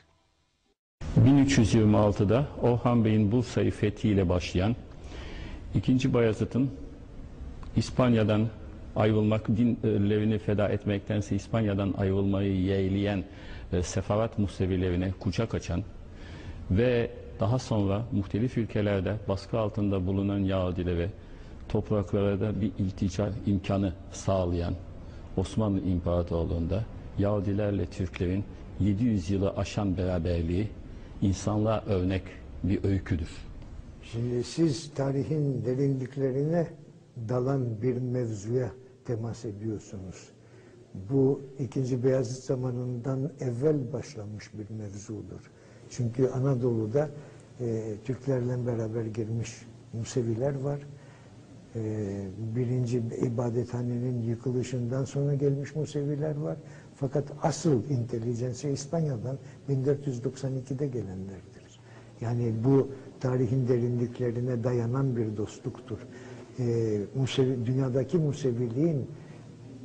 Speaker 16: 1326'da Orhan Bey'in Bursa'yı fethiyle başlayan, II. Bayezid'in İspanya'dan ayrılmak, dinlerini feda etmektense İspanya'dan ayrılmayı yeğleyen sefaret Musevilerine kucak açan ve daha sonra muhtelif ülkelerde baskı altında bulunan Yahudilere topraklara da bir iltica imkanı sağlayan Osmanlı İmparatorluğu'nda Yahudilerle Türklerin 700 yılı aşan beraberliği insanlığa örnek bir öyküdür.
Speaker 17: Şimdi siz tarihin derinliklerine dalan bir mevzuya temas ediyorsunuz. Bu 2. Beyazıt zamanından evvel başlamış bir mevzudur. Çünkü Anadolu'da Türklerle beraber girmiş Museviler var. Birinci ibadethanenin yıkılışından sonra gelmiş Museviler var. Fakat asıl intelijensiya İspanya'dan 1492'de gelenlerdir. Yani bu tarihin derinliklerine dayanan bir dostluktur. Dünyadaki Museviliğin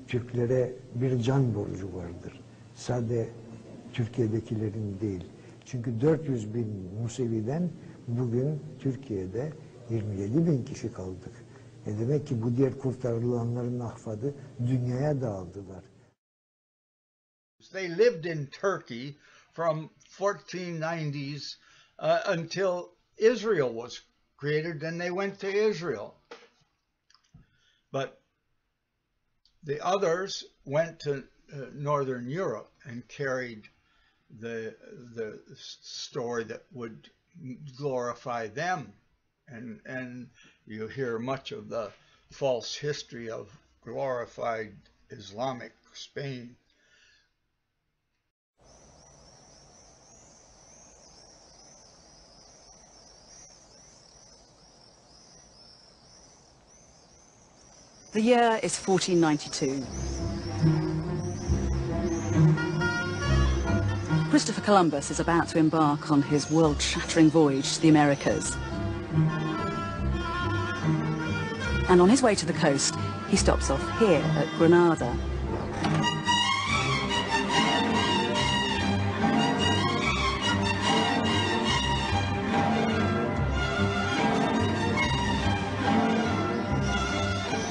Speaker 17: Türklere bir can borcu vardır. Sadece Türkiye'dekilerin değil. Çünkü 400 bin Musevi'den bugün Türkiye'de 27 bin kişi kaldık. Demek ki bu diğer kurtarılanların ahfadı dünyaya dağıldılar.
Speaker 2: They lived in Turkey from 1490s until Israel was created, then they went to Israel. But the others went to Northern Europe and carried the story that would glorify them. And you hear much of the false history of glorified Islamic Spain.
Speaker 18: The year is 1492. Christopher Columbus is about to embark on his world-shattering voyage to the Americas. And on his way to the coast, he stops off here at Granada.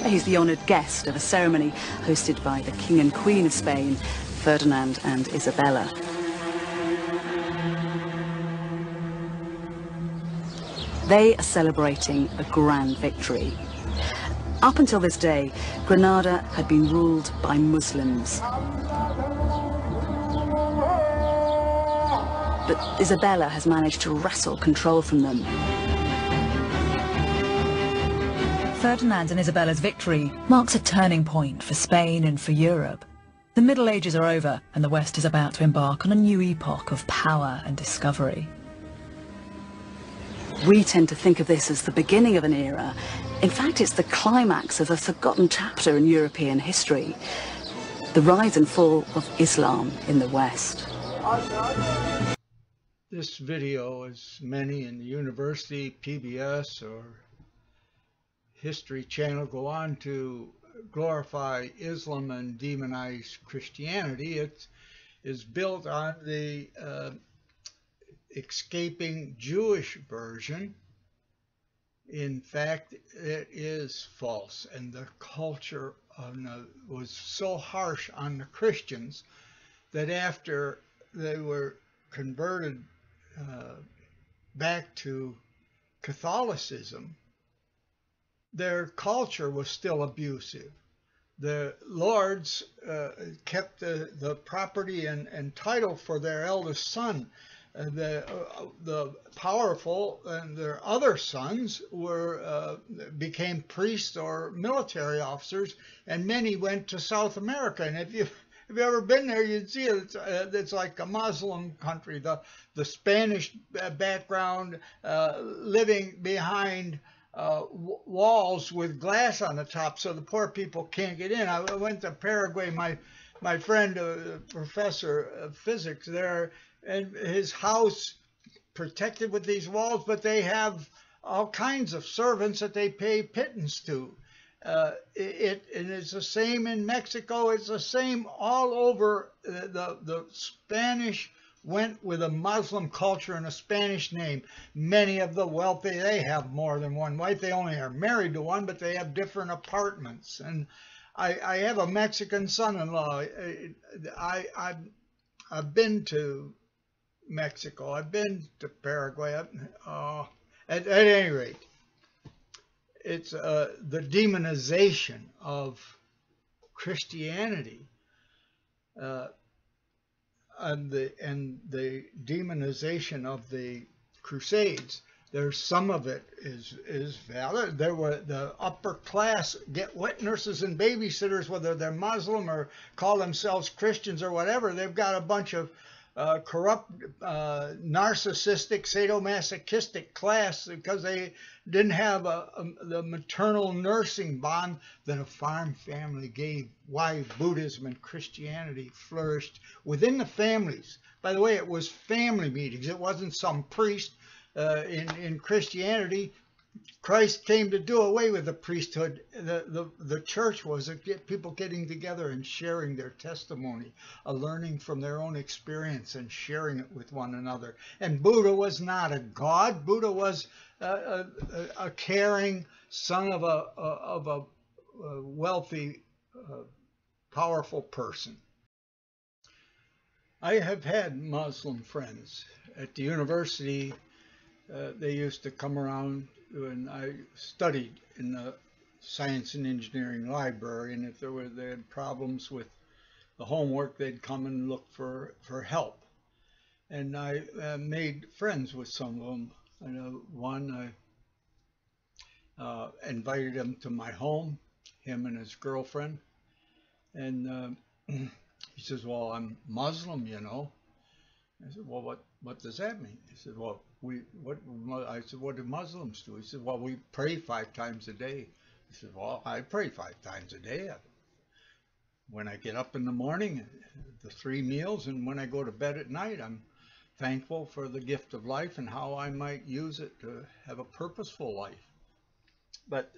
Speaker 18: He's the honoured guest of a ceremony hosted by the King and Queen of Spain, Ferdinand and Isabella. They are celebrating a grand victory. Up until this day, Granada had been ruled by Muslims. But Isabella has managed to wrestle control from them.
Speaker 19: Ferdinand and Isabella's victory marks a turning point for Spain and for Europe. The Middle Ages are over, and the West is about to embark on a new epoch of power and discovery.
Speaker 18: We tend to think of this as the beginning of an era. In fact, it's the climax of a forgotten chapter in European history, the rise and fall of Islam in the West.
Speaker 2: This video, as many in the university, PBS, or History Channel go on to glorify Islam and demonize Christianity, it is built on the escaping Jewish version. In fact, it is false, and the culture was so harsh on the Christians that after they were converted back to Catholicism, their culture was still abusive. The lords kept the property and title for their eldest son. The powerful and their other sons became priests or military officers, and many went to South America. And if you've ever been there, you'd see it's like a Muslim country. The Spanish background, living behind walls with glass on the top, so the poor people can't get in. I went to Paraguay. My friend, professor of physics there, and his house protected with these walls, but they have all kinds of servants that they pay pittance to. And it's the same in Mexico. It's the same all over the Spanish went with a Muslim culture and a Spanish name. Many of the wealthy, they have more than one wife. They only are married to one, but they have different apartments. And I have a Mexican son-in-law. I've been to Mexico. I've been to Paraguay. At any rate, it's the demonization of Christianity and the demonization of the Crusades. There's some of it is valid. There were the upper class get wet nurses and babysitters, whether they're Muslim or call themselves Christians or whatever. They've got a bunch of corrupt, narcissistic, sadomasochistic class because they didn't have the maternal nursing bond that a farm family gave. Why Buddhism and Christianity flourished within the families. By the way, it was family meetings. It wasn't some priest. In Christianity, Christ came to do away with the priesthood. The church was people getting together and sharing their testimony, learning from their own experience and sharing it with one another. And Buddha was not a god. Buddha was a caring son of a wealthy, powerful person. I have had Muslim friends at the university. They used to come around when I studied in the science and engineering library, and if they had problems with the homework, they'd come and look for help. And I made friends with some of them. One, I invited him to my home, him and his girlfriend, and he says, "Well, I'm Muslim, you know." I said, "Well, what does that mean?" He said, "Well, I said, "What do Muslims do?" He said, "Well, we pray 5 times a day." I said, "Well, I pray 5 times a day. When I get up in the morning, the 3 meals, and when I go to bed at night, I'm thankful for the gift of life and how I might use it to have a purposeful life." But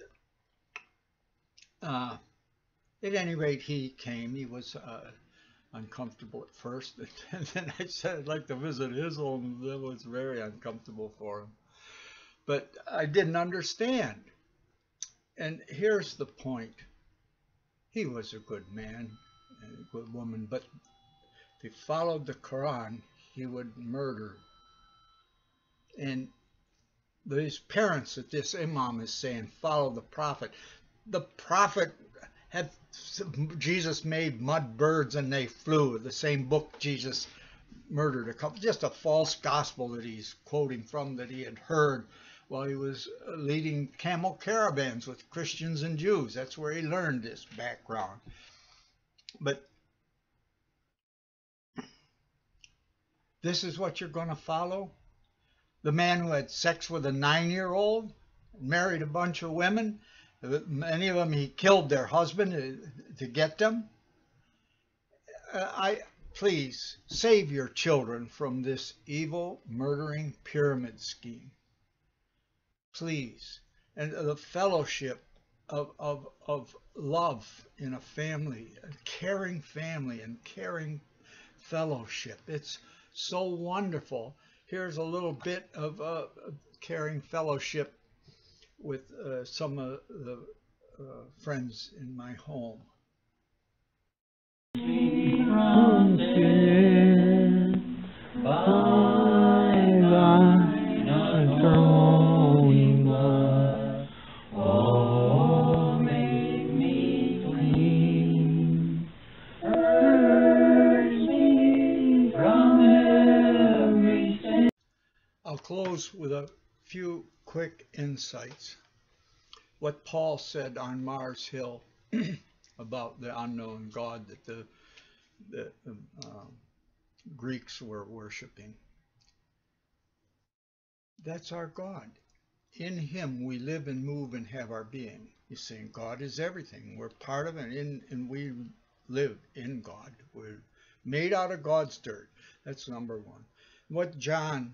Speaker 2: at any rate, he came. He was uncomfortable at first, and then I said I'd like to visit his home. That was very uncomfortable for him, but I didn't understand. And here's the point: he was a good man and a good woman, but if he followed the Quran, he would murder. And these parents that this imam is saying follow the prophet. The prophet had Jesus made mud birds and they flew. The same book Jesus murdered a couple. Just a false gospel that he's quoting from that he had heard while he was leading camel caravans with Christians and Jews. That's where he learned this background. But this is what you're going to follow? The man who had sex with a 9-year-old, married a bunch of women. Many of them he killed their husband to get them. Please save your children from this evil, murdering pyramid scheme. Please. And the fellowship of love in a family, a caring family and caring fellowship. It's so wonderful. Here's a little bit of caring fellowship with some of the friends in my home. I'll close with a few quick insights. What Paul said on Mars Hill about the unknown God that the Greeks were worshiping. That's our God. In him we live and move and have our being. He's saying God is everything. We're part of it, and we live in God. We're made out of God's dirt. That's number one. What John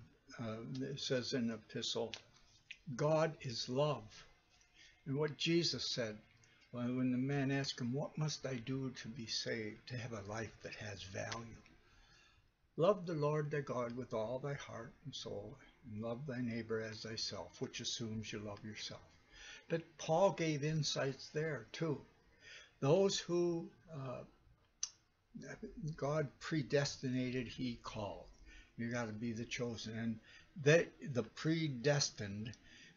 Speaker 2: says in the epistle, God is love. And what Jesus said, when the man asked him, "What must I do to be saved, to have a life that has value?" Love the Lord thy God with all thy heart and soul, and love thy neighbor as thyself, which assumes you love yourself. But Paul gave insights there too. Those who God predestinated, he called. You got to be the chosen. And the predestined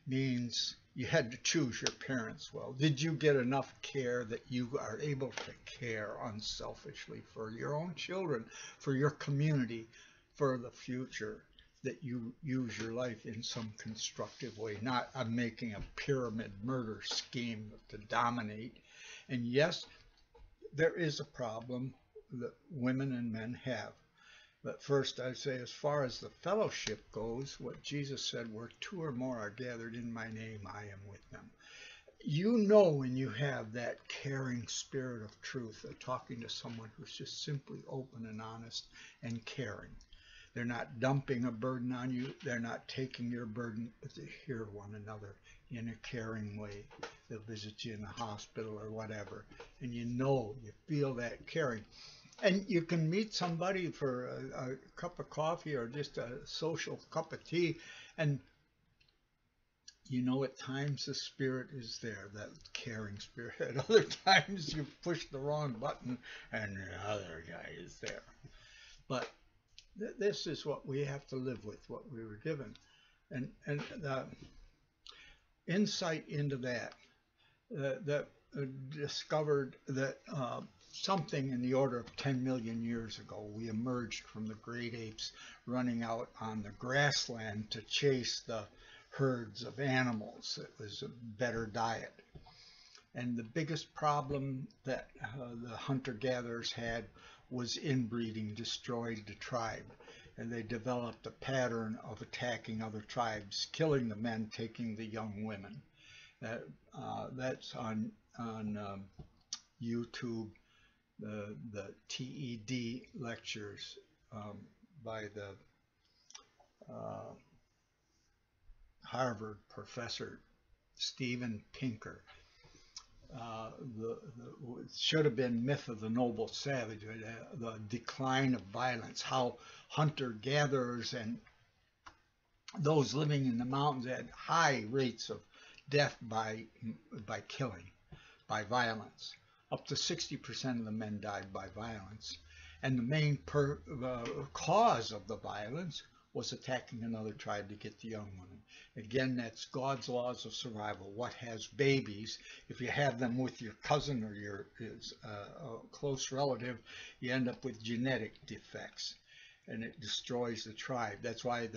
Speaker 2: means you had to choose your parents well. Did you get enough care that you are able to care unselfishly for your own children, for your community, for the future, that you use your life in some constructive way, not making a pyramid murder scheme to dominate. And yes, there is a problem that women and men have. But first, I'd say, as far as the fellowship goes, what Jesus said, where two or more are gathered in my name, I am with them. You know when you have that caring spirit of truth, talking to someone who's just simply open and honest and caring. They're not dumping a burden on you. They're not taking your burden, but they hear one another in a caring way. They'll visit you in the hospital or whatever. And you know, you feel that caring. And you can meet somebody for a cup of coffee or just a social cup of tea, and you know at times the spirit is there, that caring spirit. At other times you push the wrong button and the other guy is there. But this is what we have to live with, what we were given. And the insight into that, discovered that something in the order of 10 million years ago, we emerged from the great apes running out on the grassland to chase the herds of animals. It was a better diet. And the biggest problem that the hunter-gatherers had was inbreeding destroyed the tribe. And they developed a pattern of attacking other tribes, killing the men, taking the young women. That's on YouTube. The TED lectures by the Harvard professor Steven Pinker. Should have been Myth of the Noble Savage, the decline of violence, how hunter-gatherers and those living in the mountains had high rates of death by killing, by violence. Up to 60% of the men died by violence. And the main cause of the violence was attacking another tribe to get the young women. Again, that's God's laws of survival. What has babies, if you have them with your cousin or your close relative, you end up with genetic defects. And it destroys the tribe. That's why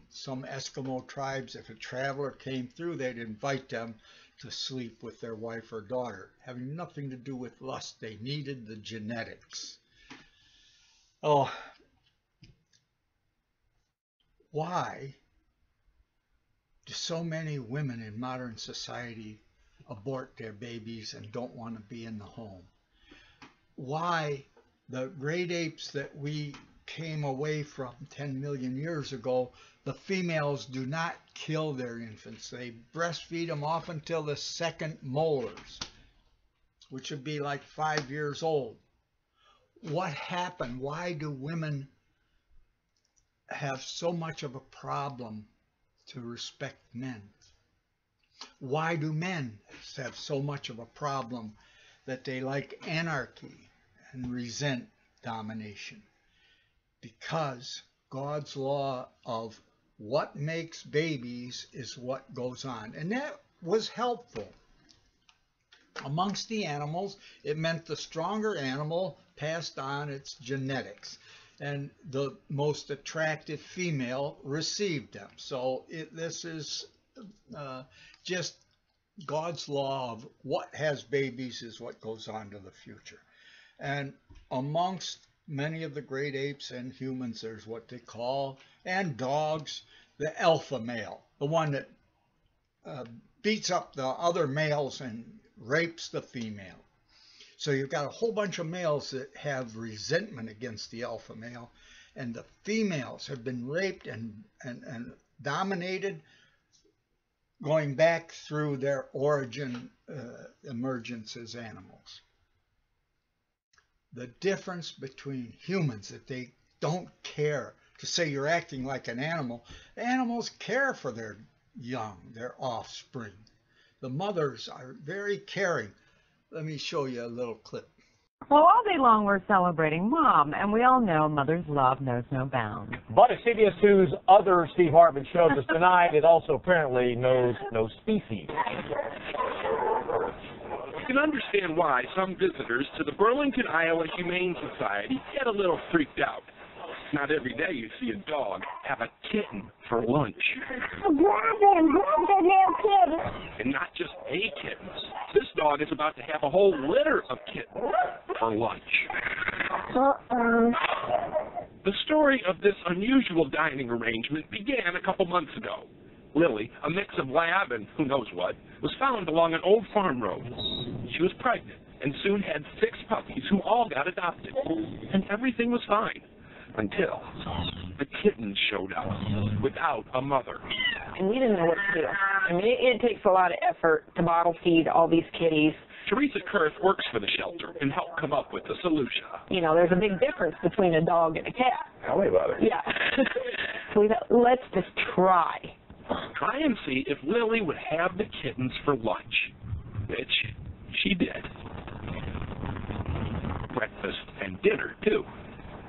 Speaker 2: some Eskimo tribes, if a traveler came through, they'd invite them to sleep with their wife or daughter, having nothing to do with lust. They needed the genetics. Oh, why do so many women in modern society abort their babies and don't want to be in the home? Why the great apes that we came away from 10 million years ago, the females do not kill their infants. They breastfeed them off until the second molars, which would be like 5 years old. What happened? Why do women have so much of a problem to respect men? Why do men have so much of a problem that they like anarchy and resent domination? Because God's law of what makes babies is what goes on. And that was helpful. Amongst the animals, it meant the stronger animal passed on its genetics, and the most attractive female received them. So this is just God's law of what has babies is what goes on to the future. And amongst many of the great apes and humans, there's what they call, and dogs, the alpha male, the one that beats up the other males and rapes the female. So you've got a whole bunch of males that have resentment against the alpha male, and the females have been raped and dominated going back through their origin emergence as animals. The difference between humans, that they don't care. To say you're acting like an animal. Animals care for their young, their offspring. The mothers are very caring. Let me show you a little clip.
Speaker 20: Well, all day long we're celebrating Mom, and we all know mother's love knows no bounds.
Speaker 21: But as CBS 2's other Steve Hartman shows us tonight, it also apparently knows no species.
Speaker 22: You can understand why some visitors to the Burlington, Iowa Humane Society get a little freaked out. Not every day you see a dog have a kitten for lunch.
Speaker 6: Grab him, grab the little kitten.
Speaker 22: And not just a kitten. This dog is about to have a whole litter of kittens for lunch. The story of this unusual dining arrangement began a couple months ago. Lily, a mix of lab and who knows what, was found along an old farm road. She was pregnant and soon had 6 puppies who all got adopted. And everything was fine. Until the kittens showed up without a mother.
Speaker 23: And we didn't know what to do. I mean, it takes a lot of effort to bottle feed all these kitties.
Speaker 22: Teresa Kurth works for the shelter and helped come up with a solution.
Speaker 23: You know, there's a big difference between a dog and a cat.
Speaker 22: Tell me about it.
Speaker 23: Yeah. So we thought, let's just try.
Speaker 22: Try and see if Lily would have the kittens for lunch, which she did. Breakfast and dinner, too.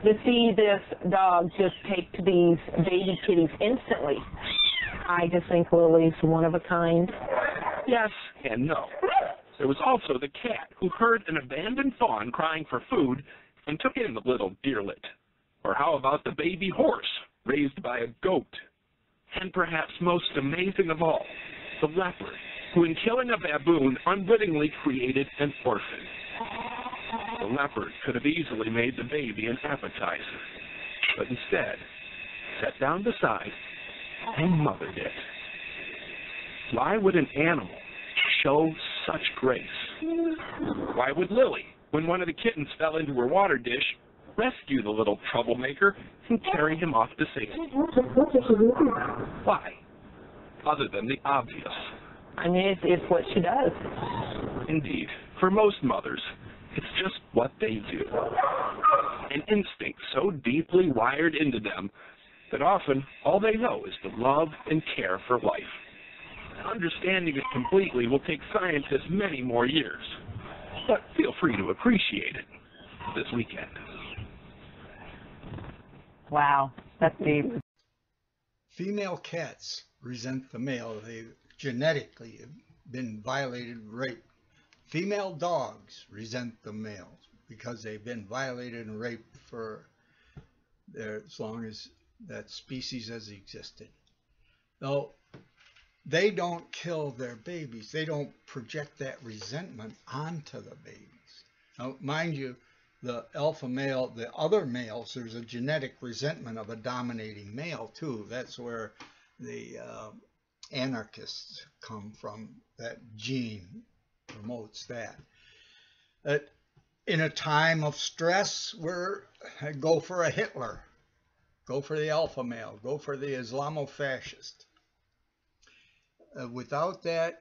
Speaker 23: To see this dog just take to these baby kitties instantly, I just think Lily's one of a kind.
Speaker 22: Yes and no. There was also the cat who heard an abandoned fawn crying for food and took in the little deerlet. Or how about the baby horse raised by a goat? And perhaps most amazing of all, the leopard, who in killing a baboon unwittingly created an orphan. The leopard could have easily made the baby an appetizer, but instead sat down beside and mothered it. Why would an animal show such grace? Why would Lily, when one of the kittens fell into her water dish, rescue the little troublemaker and carry him off to safety? Why? Other than the obvious.
Speaker 23: I mean, it's what she does.
Speaker 22: Indeed, for most mothers, it's just what they do. An instinct so deeply wired into them that often all they know is to love and care for life. Understanding it completely will take scientists many more years. But feel free to appreciate it this weekend.
Speaker 20: Wow, that's deep.
Speaker 2: Female cats resent the male. They genetically have been violated, raped. Female dogs resent the males because they've been violated and raped for as long as that species has existed. Though they don't kill their babies. They don't project that resentment onto the babies. Now, mind you, the alpha male, the other males, there's a genetic resentment of a dominating male too. That's where the anarchists come from. That gene promotes that. In a time of stress, go for a Hitler, go for the alpha male, go for the Islamofascist. Without that,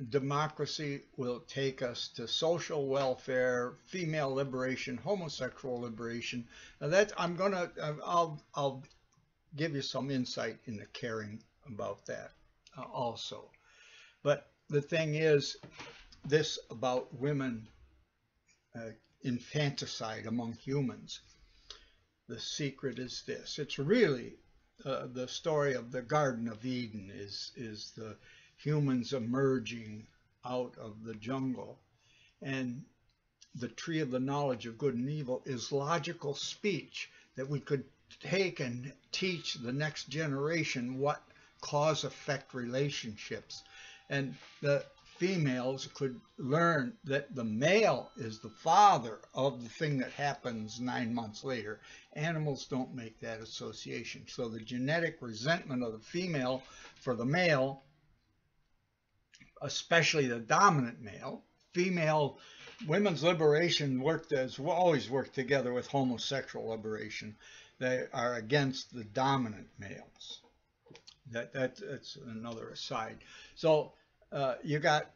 Speaker 2: democracy will take us to social welfare, female liberation, homosexual liberation. Now that's I'll give you some insight into caring about that also. But the thing is, this about women infanticide among humans. The secret is this. It's really the story of the Garden of Eden is the humans emerging out of the jungle. And the tree of the knowledge of good and evil is logical speech that we could take and teach the next generation what cause-effect relationships. And the females could learn that the male is the father of the thing that happens 9 months later. Animals don't make that association. So the genetic resentment of the female for the male, especially the dominant male, women's liberation always worked together with homosexual liberation. They are against the dominant males. That's another aside. So you got,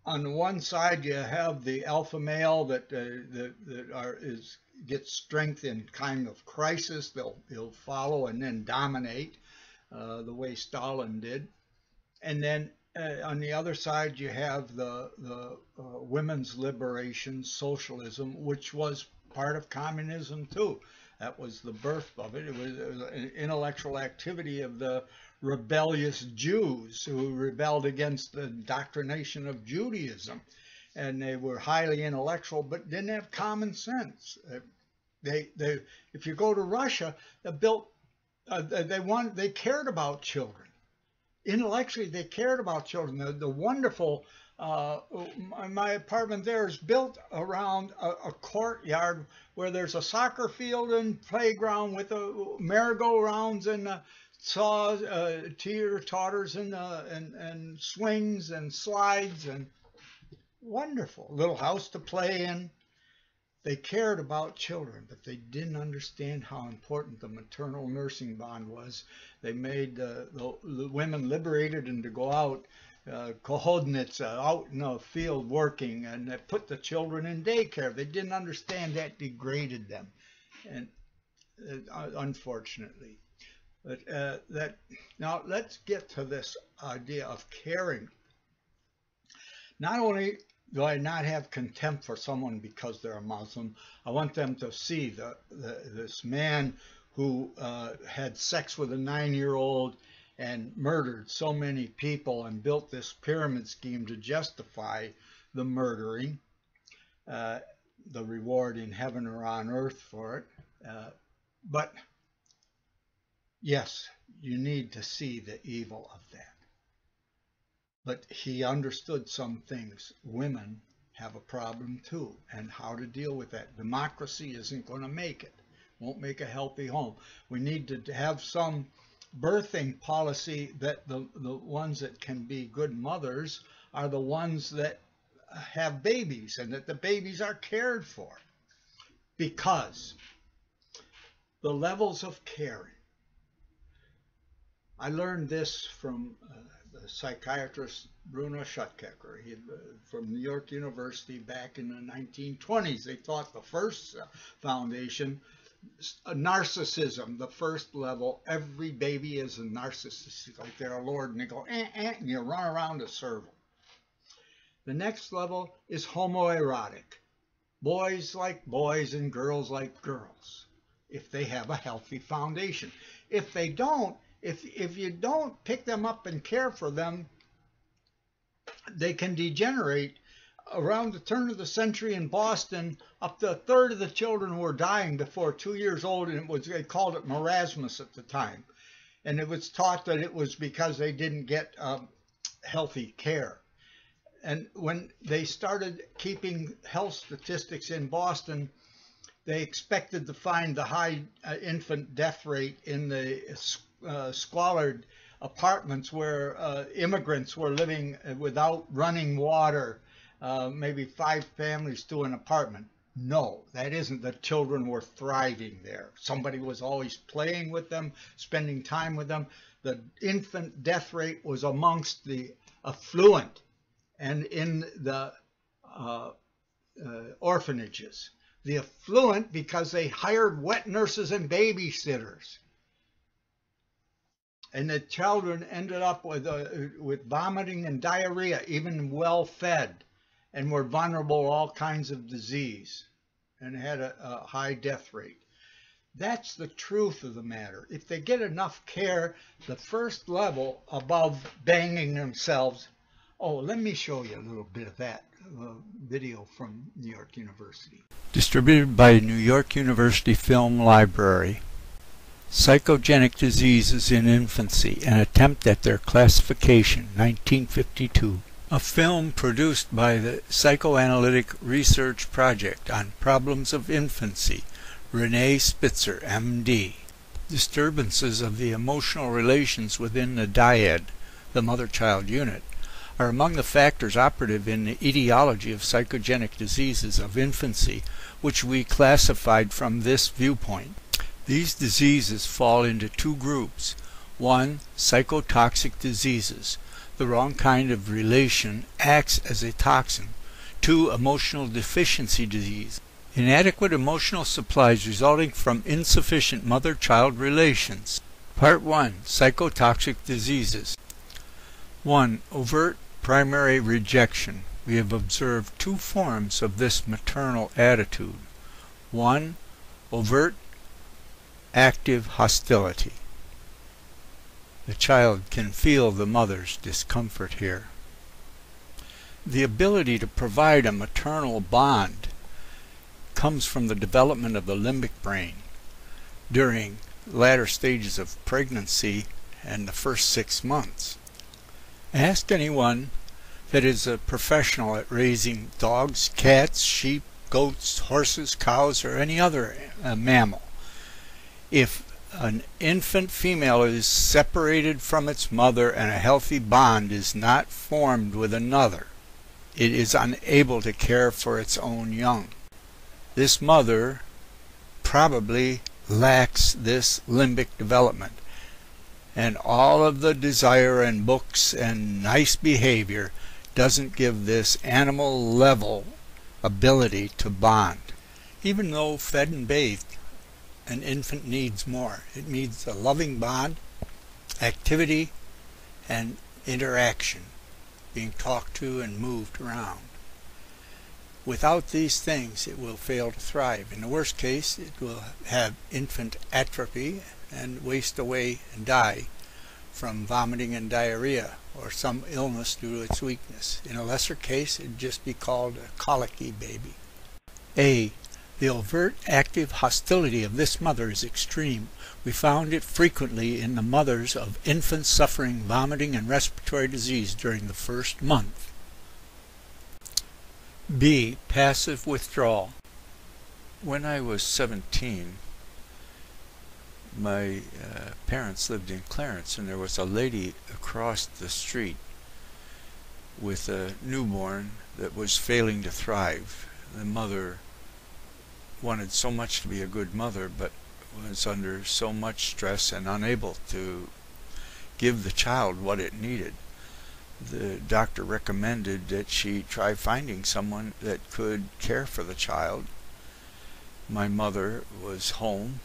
Speaker 2: on the one side, you have the alpha male that is get strength in time of crisis. They'll follow and then dominate the way Stalin did. And then on the other side, you have the women's liberation, socialism, which was part of communism too. That was the birth of it. It was an intellectual activity of the rebellious Jews who rebelled against the indoctrination of Judaism. And they were highly intellectual, but didn't have common sense. If you go to Russia, they cared about children. Intellectually, they cared about children. The wonderful, my apartment there is built around a courtyard where there's a soccer field and playground with merry-go-rounds and teeter-totters and swings and slides, and wonderful little house to play in. They cared about children, but they didn't understand how important the maternal nursing bond was. They made the women liberated and to go out, kohodnitsa, out in the field working, and they put the children in daycare. They didn't understand that degraded them, and unfortunately. But now let's get to this idea of caring. Not only do I not have contempt for someone because they're a Muslim, I want them to see this man who had sex with a 9-year-old and murdered so many people and built this pyramid scheme to justify the murdering, the reward in heaven or on earth for it. But yes, you need to see the evil of that. But he understood some things. Women have a problem too, and how to deal with that. Democracy isn't going to make it. Won't make a healthy home. We need to have some birthing policy that the ones that can be good mothers are the ones that have babies, and that the babies are cared for. Because the levels of caring. I learned this from the psychiatrist Bruno Schuttkecker from New York University back in the 1920s. They taught the first foundation, narcissism, the first level. Every baby is a narcissist, like they're a lord, and they go, and you run around to serve them. The next level is homoerotic. Boys like boys and girls like girls, if they have a healthy foundation. If they don't, if you don't pick them up and care for them, they can degenerate. Around the turn of the century in Boston, up to a third of the children were dying before 2 years old, and they called it marasmus at the time. And it was taught that it was because they didn't get healthy care. And when they started keeping health statistics in Boston, they expected to find the high infant death rate in the squalid apartments where immigrants were living without running water, maybe 5 families to an apartment. No, that isn't. The children were thriving there. Somebody was always playing with them, spending time with them. The infant death rate was amongst the affluent and in the orphanages. The affluent because they hired wet nurses and babysitters. And the children ended up with vomiting and diarrhea, even well fed, and were vulnerable to all kinds of disease and had a high death rate. That's the truth of the matter. If they get enough care, the first level above banging themselves. Oh, let me show you a little bit of that video from New York University.
Speaker 4: Distributed by New York University Film Library. Psychogenic Diseases in Infancy, an attempt at their classification, 1952. A film produced by the Psychoanalytic Research Project on Problems of Infancy, Renee Spitzer, MD. Disturbances of the emotional relations within the dyad, the mother-child unit, are among the factors operative in the etiology of psychogenic diseases of infancy, which we classified from this viewpoint. These diseases fall into 2 groups. 1. Psychotoxic diseases. The wrong kind of relation acts as a toxin. 2. Emotional deficiency disease. Inadequate emotional supplies resulting from insufficient mother-child relations. Part 1. Psychotoxic diseases. 1. Overt primary rejection. We have observed two forms of this maternal attitude. 1. Overt active hostility. The child can feel the mother's discomfort here. The ability to provide a maternal bond comes from the development of the limbic brain during latter stages of pregnancy and the first 6 months. Ask anyone that is a professional at raising dogs, cats, sheep, goats, horses, cows, or any other mammal. If an infant female is separated from its mother and a healthy bond is not formed with another, it is unable to care for its own young. This mother probably lacks this limbic development, and all of the desire and books and nice behavior doesn't give this animal level ability to bond. Even though fed and bathed, an infant needs more. It needs a loving bond, activity, and interaction, being talked to and moved around. Without these things, it will fail to thrive. In the worst case, it will have infant atrophy and waste away and die from vomiting and diarrhea or some illness due to its weakness. In a lesser case, it would just be called a colicky baby. A. The overt active hostility of this mother is extreme. We found it frequently in the mothers of infants suffering vomiting and respiratory disease during the first month. B. Passive withdrawal. When I was 17, my parents lived in Clarence, and there was a lady across the street with a newborn that was failing to thrive. The mother wanted so much to be a good mother, but was under so much stress and unable to give the child what it needed. The doctor recommended that she try finding someone that could care for the child. My mother was home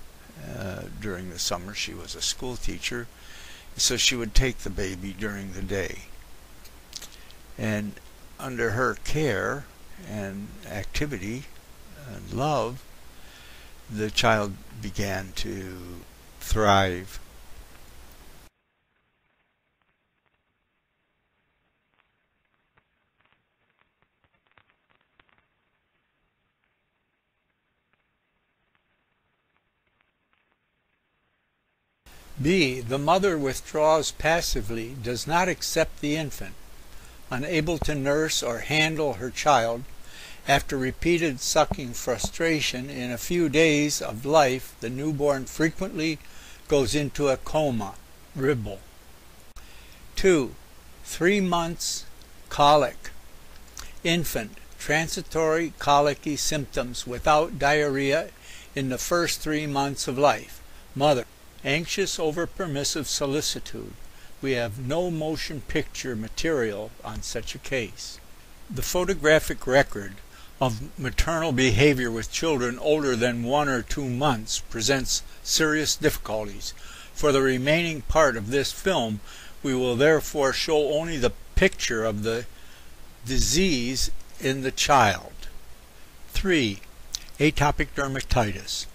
Speaker 4: during the summer. She was a school teacher, so she would take the baby during the day. And under her care and activity and love, the child began to thrive. B. The mother withdraws passively, does not accept the infant. Unable to nurse or handle her child, after repeated sucking frustration, in a few days of life, the newborn frequently goes into a coma, ribble. 2. 3 months colic. Infant, transitory colicky symptoms without diarrhea in the first 3 months of life. Mother, anxious over permissive solicitude. We have no motion picture material on such a case. The photographic record of maternal behavior with children older than 1 or 2 months presents serious difficulties. For the remaining part of this film, we will therefore show only the picture of the disease in the child. 3. Atopic dermatitis.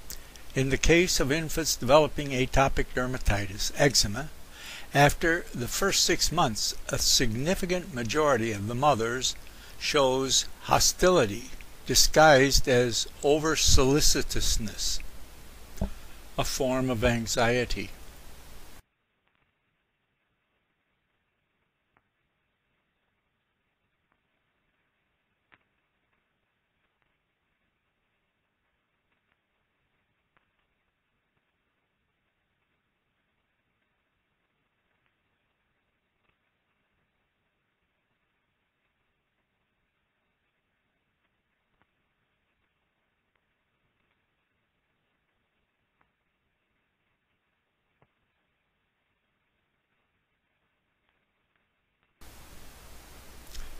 Speaker 4: In the case of infants developing atopic dermatitis, eczema, after the first 6 months, a significant majority of the mothers shows hostility disguised as over-solicitousness, a form of anxiety.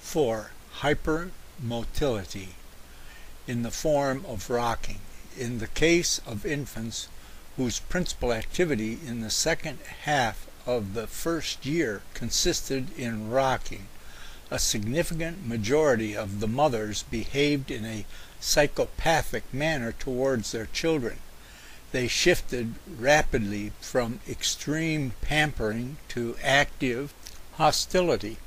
Speaker 4: Four, hypermotility. in the form of rocking. In the case of infants whose principal activity in the second half of the first year consisted in rocking, a significant majority of the mothers behaved in a psychopathic manner towards their children. They shifted rapidly from extreme pampering to active hostility.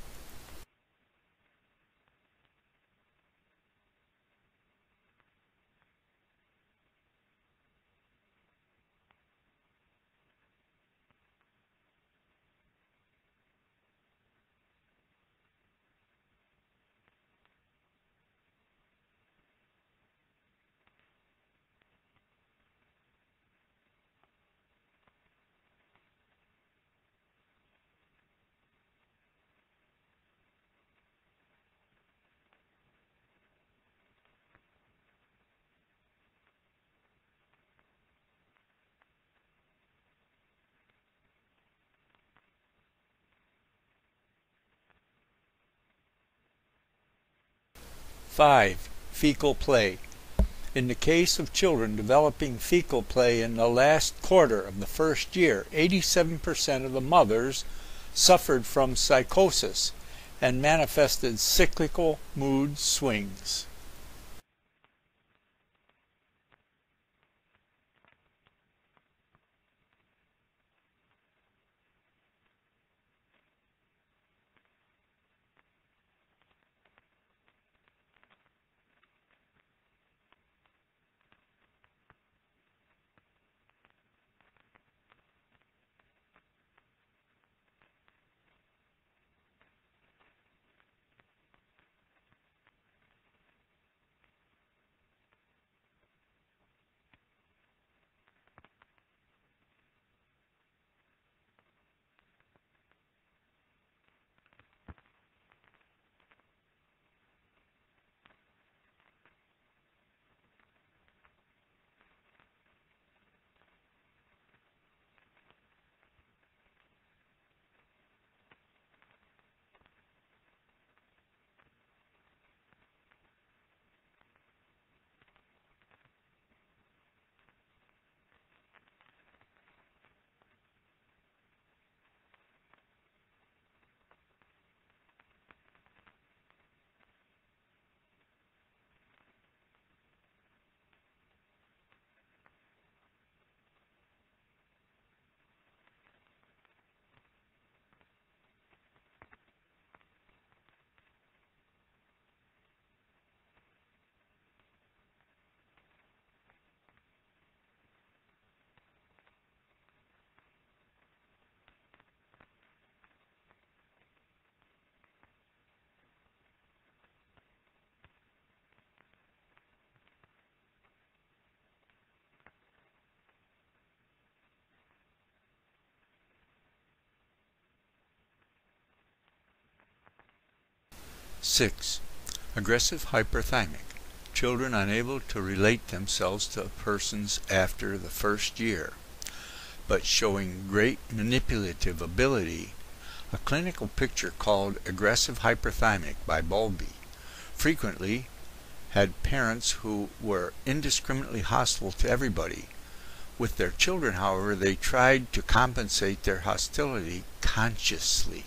Speaker 4: Five, fecal play. In the case of children developing fecal play in the last quarter of the first year, 87% of the mothers suffered from psychosis and manifested cyclical mood swings. Six, aggressive hyperthymic. Children unable to relate themselves to persons after the first year, but showing great manipulative ability. A clinical picture called aggressive hyperthymic by Bowlby frequently had parents who were indiscriminately hostile to everybody. With their children, however, they tried to compensate their hostility consciously.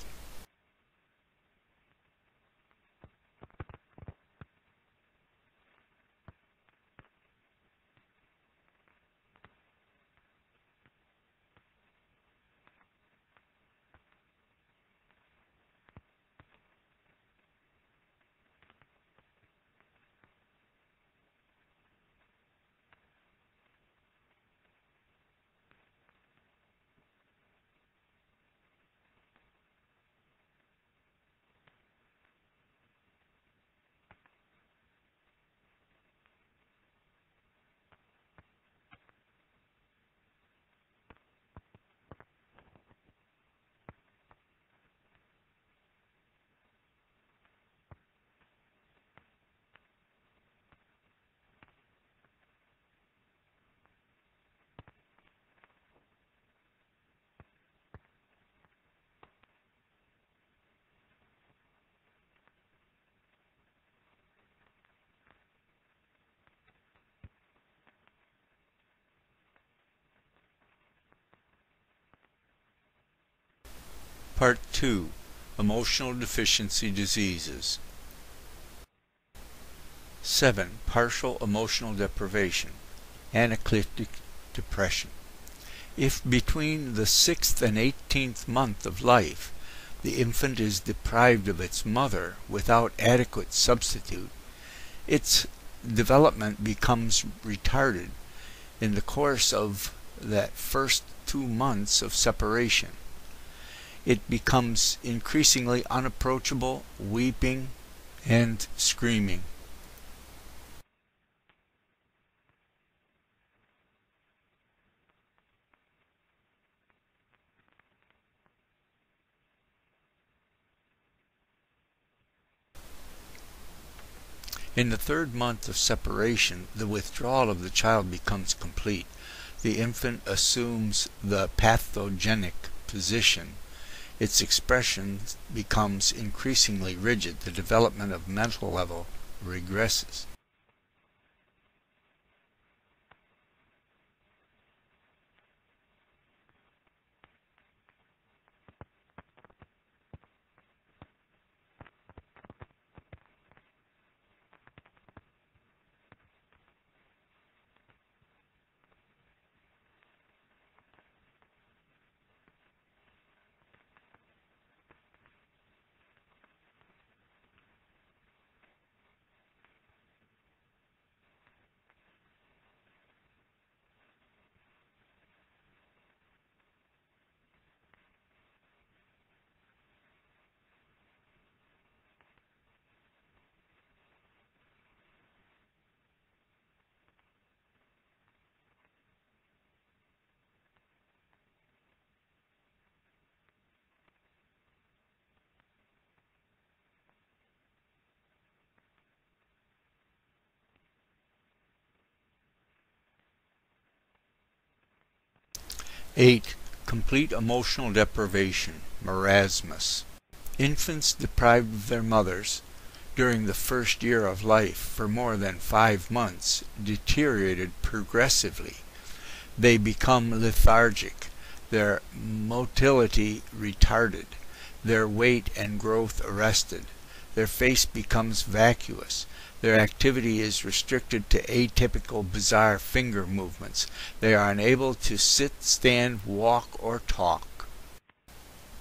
Speaker 4: Part 2. Emotional Deficiency Diseases. 7. Partial emotional deprivation. Anaclitic depression. If between the 6th and 18th month of life the infant is deprived of its mother without adequate substitute, its development becomes retarded in the course of that first 2 months of separation. It becomes increasingly unapproachable, weeping and screaming. In the 3rd month of separation, the withdrawal of the child becomes complete. The infant assumes the pathogenic position. Its expression becomes increasingly rigid. The development of mental level regresses. Eight. Complete emotional deprivation, marasmus. Infants deprived of their mothers during the first year of life for more than 5 months deteriorated progressively. They become lethargic, their motility retarded, their weight and growth arrested, their face becomes vacuous, their activity is restricted to atypical, bizarre finger movements. They are unable to sit, stand, walk, or talk.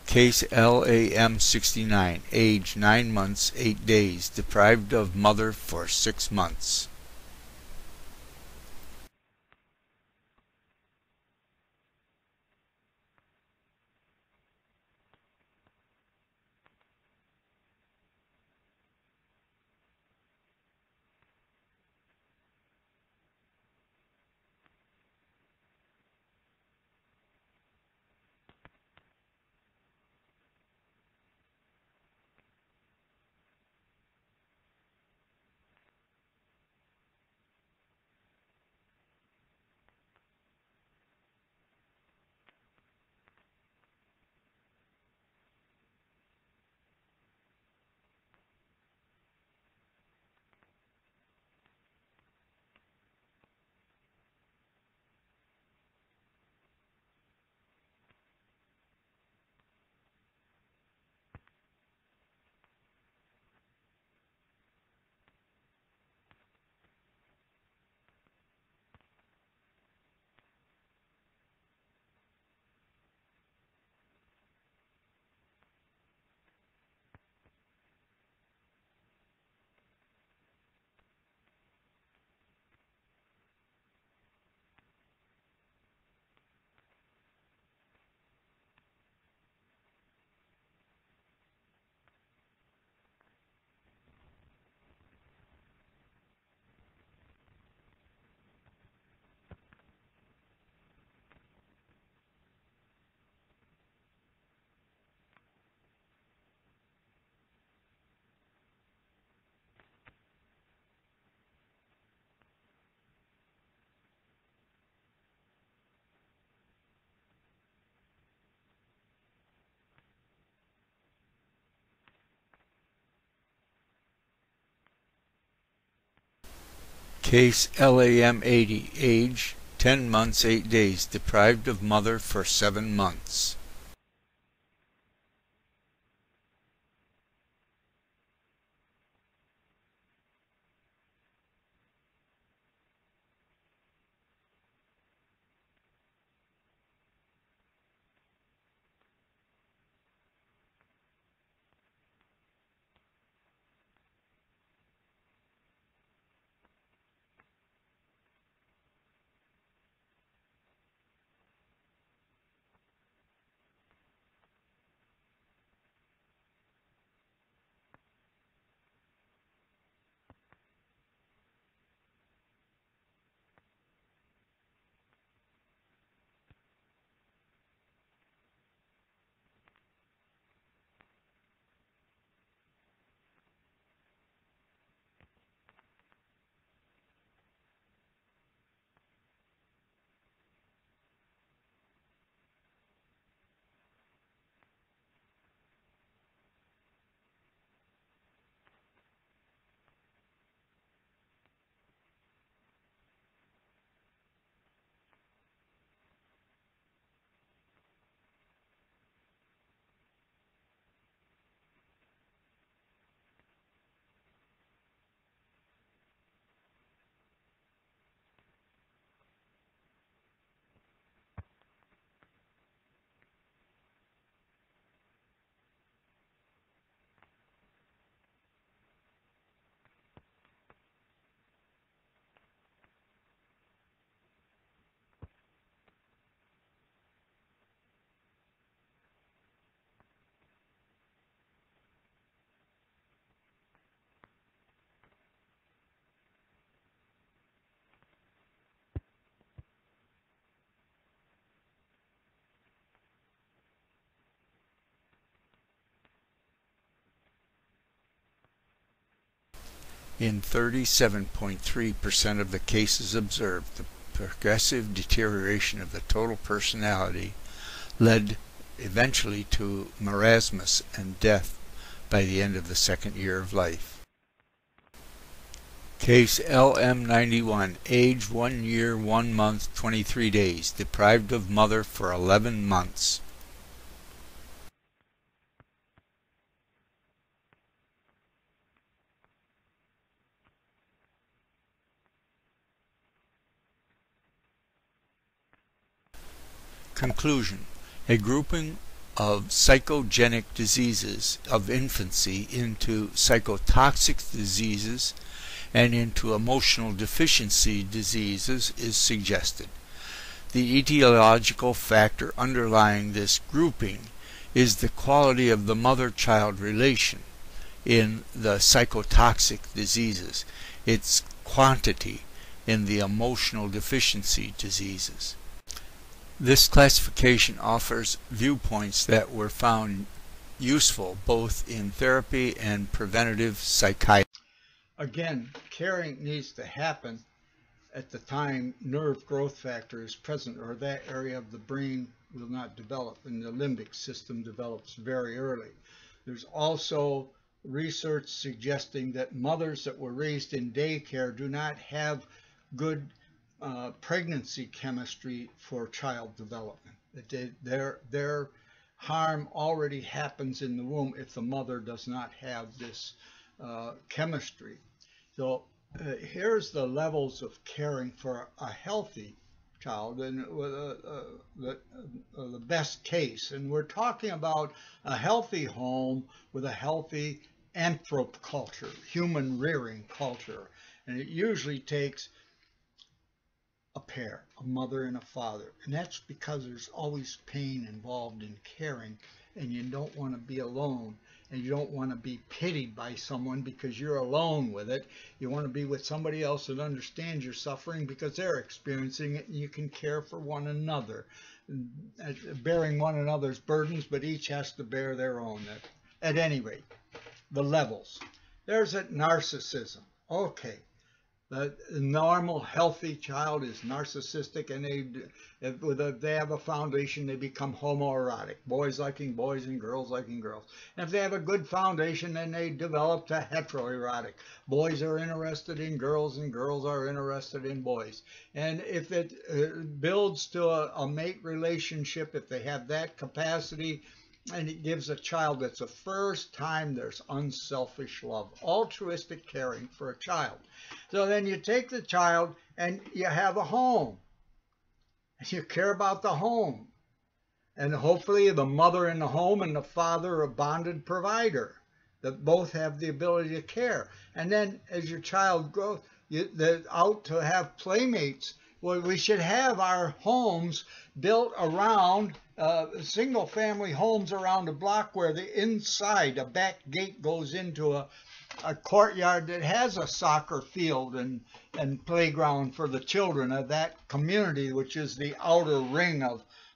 Speaker 4: Case LAM 69, age 9 months, 8 days, deprived of mother for 6 months. Case LAM 80, age 10 months, 8 days, deprived of mother for 7 months. In 37.3% of the cases observed, the progressive deterioration of the total personality led eventually to marasmus and death by the end of the second year of life. Case LM91, age 1 year, 1 month, 23 days, deprived of mother for 11 months. Conclusion. A grouping of psychogenic diseases of infancy into psychotoxic diseases and into emotional deficiency diseases is suggested. The etiological factor underlying this grouping is the quality of the mother-child relation in the psychotoxic diseases, its quantity in the emotional deficiency diseases. This classification offers viewpoints that were found useful both in therapy and preventative psychiatry.
Speaker 2: Again, caring needs to happen at the time nerve growth factor is present, or that area of the brain will not develop, and the limbic system develops very early. There's also research suggesting that mothers that were raised in daycare do not have good pregnancy chemistry for child development. Their harm already happens in the womb if the mother does not have this chemistry. So here's the levels of caring for a healthy child, and the best case. And we're talking about a healthy home with a healthy anthrope culture, human rearing culture. And it usually takes a pair, a mother and a father. And that's because there's always pain involved in caring, and you don't want to be alone, and you don't want to be pitied by someone because you're alone with it. You want to be with somebody else that understands your suffering because they're experiencing it, and you can care for one another, bearing one another's burdens, but each has to bear their own. At any rate, the levels. There's that narcissism. Okay. The normal, healthy child is narcissistic, and if they have a foundation, they become homoerotic. Boys liking boys and girls liking girls. And if they have a good foundation, then they develop to heteroerotic. Boys are interested in girls, and girls are interested in boys. And if it builds to a mate relationship, if they have that capacity, and it gives a child, that's the first time there's unselfish love, altruistic caring for a child. So then you take the child and you have a home, and you care about the home. And hopefully the mother in the home and the father are a bonded provider that both have the ability to care. And then as your child grows, they're out to have playmates. Well, we should have our homes built around single-family homes around a block where the inside, a back gate goes into a courtyard that has a soccer field and playground for the children of that community, which is the outer ring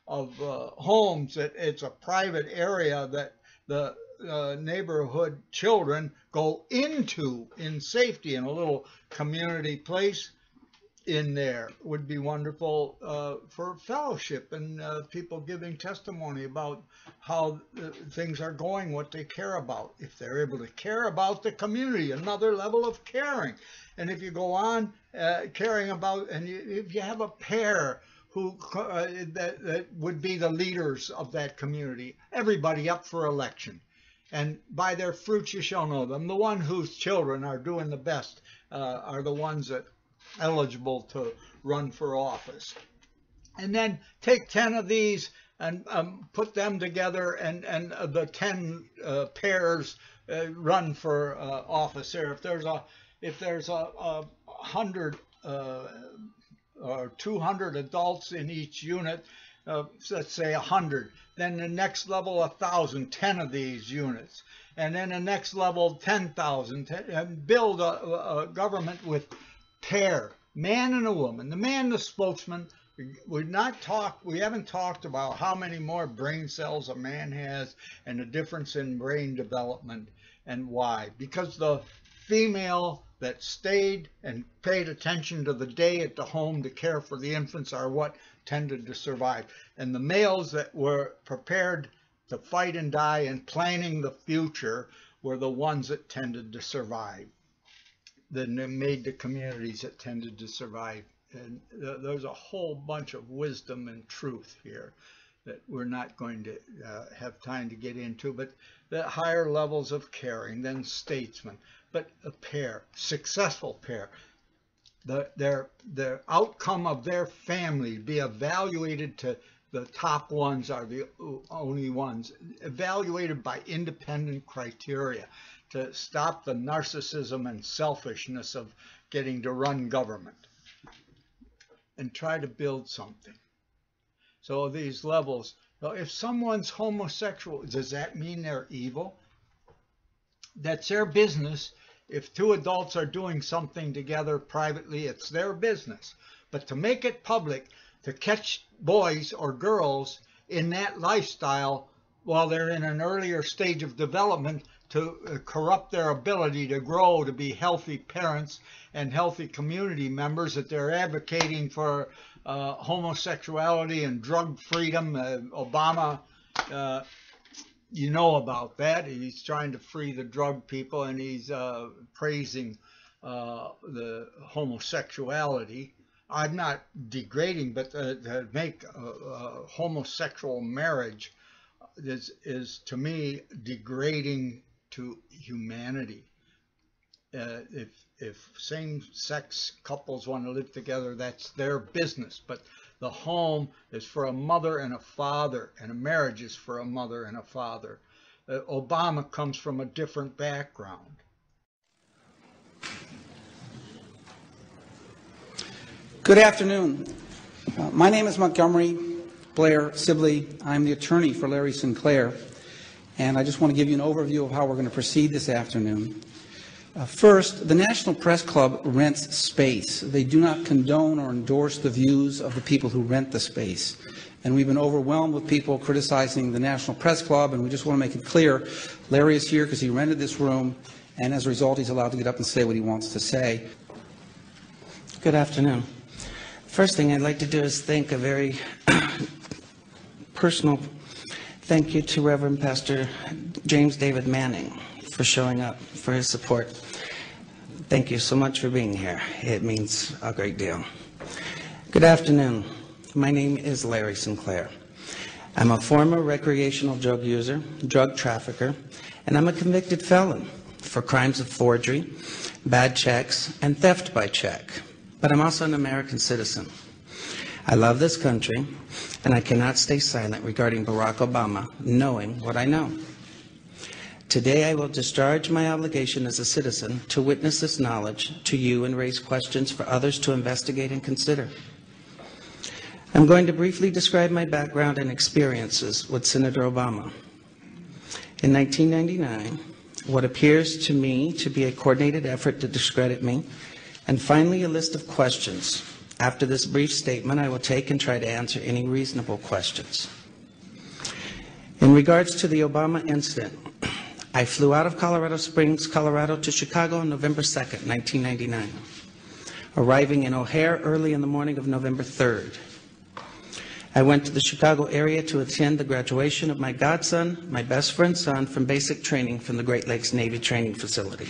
Speaker 2: of homes. It's a private area that the neighborhood children go into in safety, in a little community place. In there would be wonderful for fellowship and people giving testimony about how things are going, what they care about. If they're able to care about the community, another level of caring. And if you go on caring about, and if you have a pair who that would be the leaders of that community, everybody up for election. And by their fruits you shall know them. The one whose children are doing the best are the ones that eligible to run for office. And then take 10 of these and put them together, and the 10 pairs run for office there. If there's a 100 or 200 adults in each unit, let's say 100, then the next level 1,000, 10 of these units, and then the next level 10,000, and build a government with pair, man and a woman. The man, the spokesman. We haven't talked about how many more brain cells a man has and the difference in brain development and why. Because the female, that stayed and paid attention to the day at the home to care for the infants are what tended to survive. And the males that were prepared to fight and die and planning the future were the ones that tended to survive. That made the communities that tended to survive. And there's a whole bunch of wisdom and truth here that we're not going to have time to get into, but the higher levels of caring than statesmen. But a pair, successful pair, the outcome of their family be evaluated to the top ones are the only ones, evaluated by independent criteria to stop the narcissism and selfishness of getting to run government and try to build something. So these levels, if someone's homosexual, does that mean they're evil? That's their business. If two adults are doing something together privately, it's their business. But to make it public, to catch boys or girls in that lifestyle while they're in an earlier stage of development to corrupt their ability to grow, to be healthy parents and healthy community members, that they're advocating for homosexuality and drug freedom. Obama, you know about that. He's trying to free the drug people, and he's praising the homosexuality. I'm not degrading, but to make a homosexual marriage is to me degrading to humanity. If same-sex couples want to live together, that's their business. But the home is for a mother and a father, and a marriage is for a mother and a father. Obama comes from a different background.
Speaker 1: Good afternoon. My name is Montgomery Blair Sibley. I'm the attorney for Larry Sinclair, and I just want to give you an overview of how we're going to proceed this afternoon. First, the National Press Club rents space. They do not condone or endorse the views of the people who rent the space. And we've been overwhelmed with people criticizing the National Press Club, and we just want to make it clear, Larry is here because he rented this room, and as a result, he's allowed to get up and say what he wants to say.
Speaker 3: Good afternoon. First thing I'd like to do is thank a very personal thank you to Reverend Pastor James David Manning for showing up, for his support. Thank you so much for being here. It means a great deal. Good afternoon. My name is Larry Sinclair. I'm a former recreational drug user, drug trafficker, and I'm a convicted felon for crimes of forgery, bad checks, and theft by check. But I'm also an American citizen. I love this country, and I cannot stay silent regarding Barack Obama, knowing what I know. Today I will discharge my obligation as a citizen to witness this knowledge to you and raise questions for others to investigate and consider. I'm going to briefly describe my background and experiences with Senator Obama. In 1999, what appears to me to be a coordinated effort to discredit me, and finally a list of questions. After this brief statement, I will take and try to answer any reasonable questions. In regards to the Obama incident, I flew out of Colorado Springs, Colorado to Chicago on November 2nd, 1999, arriving in O'Hare early in the morning of November 3rd. I went to the Chicago area to attend the graduation of my godson, my best friend's son, from basic training from the Great Lakes Navy Training Facility.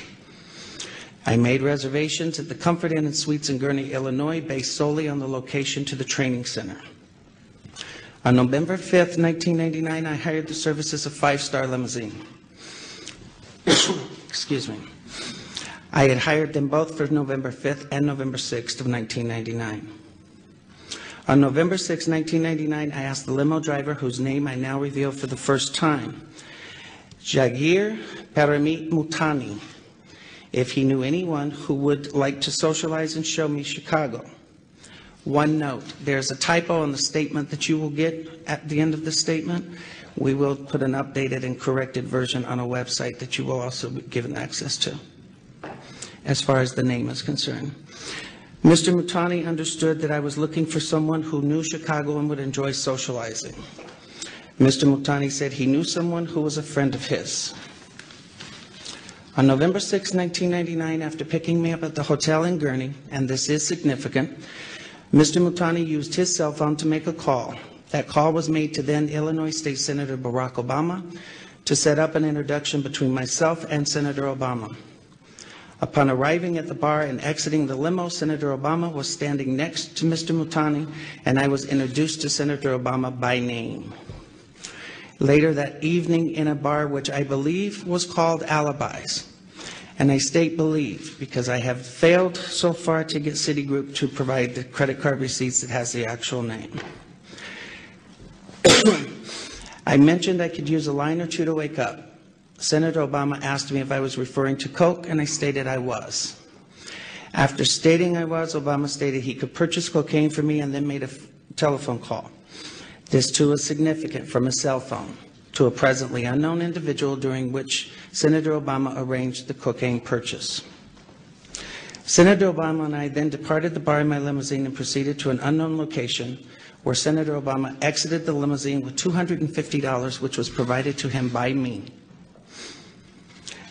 Speaker 3: I made reservations at the Comfort Inn and Suites in Gurnee, Illinois, based solely on the location to the training center. On November 5th, 1999, I hired the services of Five Star Limousine. Excuse me. I had hired them both for November 5th and November 6th of 1999. On November 6, 1999, I asked the limo driver, whose name I now reveal for the first time, Jagir Paramit Mutani, if he knew anyone who would like to socialize and show me Chicago. One note, there's a typo in the statement that you will get at the end of the statement. We will put an updated and corrected version on a website that you will also be given access to, as far as the name is concerned. Mr. Mutani understood that I was looking for someone who knew Chicago and would enjoy socializing. Mr. Mutani said he knew someone who was a friend of his. On November 6, 1999, after picking me up at the hotel in Gurney, and this is significant, Mr. Mutani used his cell phone to make a call. That call was made to then Illinois State Senator Barack Obama to set up an introduction between myself and Senator Obama. Upon arriving at the bar and exiting the limo, Senator Obama was standing next to Mr. Mutani, and I was introduced to Senator Obama by name. Later that evening in a bar which I believe was called Alibis, and I state believe because I have failed so far to get Citigroup to provide the credit card receipts that has the actual name. I mentioned I could use a line or two to wake up. Senator Obama asked me if I was referring to Coke, and I stated I was. After stating I was, Obama stated he could purchase cocaine for me and then made a telephone call. This too is significant, from a cell phone to a presently unknown individual, during which Senator Obama arranged the cocaine purchase. Senator Obama and I then departed the bar in my limousine and proceeded to an unknown location where Senator Obama exited the limousine with $250, which was provided to him by me.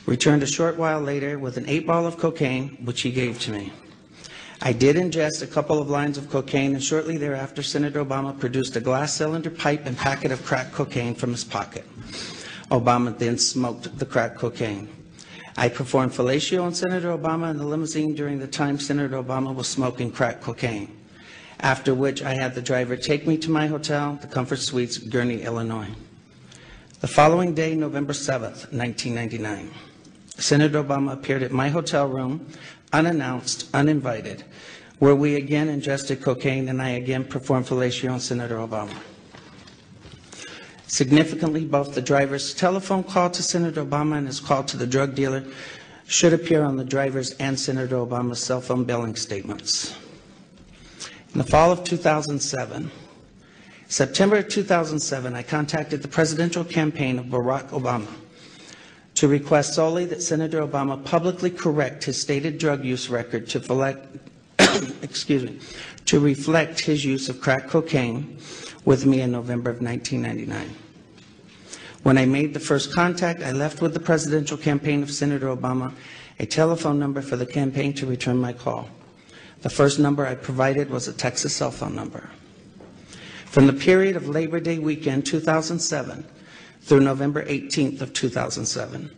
Speaker 3: Returned a short while later with an 8-ball of cocaine, which he gave to me. I did ingest a couple of lines of cocaine, and shortly thereafter, Senator Obama produced a glass cylinder pipe and packet of crack cocaine from his pocket. Obama then smoked the crack cocaine. I performed fellatio on Senator Obama in the limousine during the time Senator Obama was smoking crack cocaine, after which I had the driver take me to my hotel, the Comfort Suites, Gurney, Illinois. The following day, November 7th, 1999, Senator Obama appeared at my hotel room, unannounced, uninvited, where we again ingested cocaine, and I again performed fellatio on Senator Obama. Significantly, both the driver's telephone call to Senator Obama and his call to the drug dealer should appear on the driver's and Senator Obama's cell phone billing statements. In the fall of 2007, September 2007, I contacted the presidential campaign of Barack Obama to request solely that Senator Obama publicly correct his stated drug use record to reflect his use of crack cocaine with me in November of 1999. When I made the first contact, I left with the presidential campaign of Senator Obama a telephone number for the campaign to return my call. The first number I provided was a Texas cell phone number. From the period of Labor Day weekend 2007 through November 18th of 2007,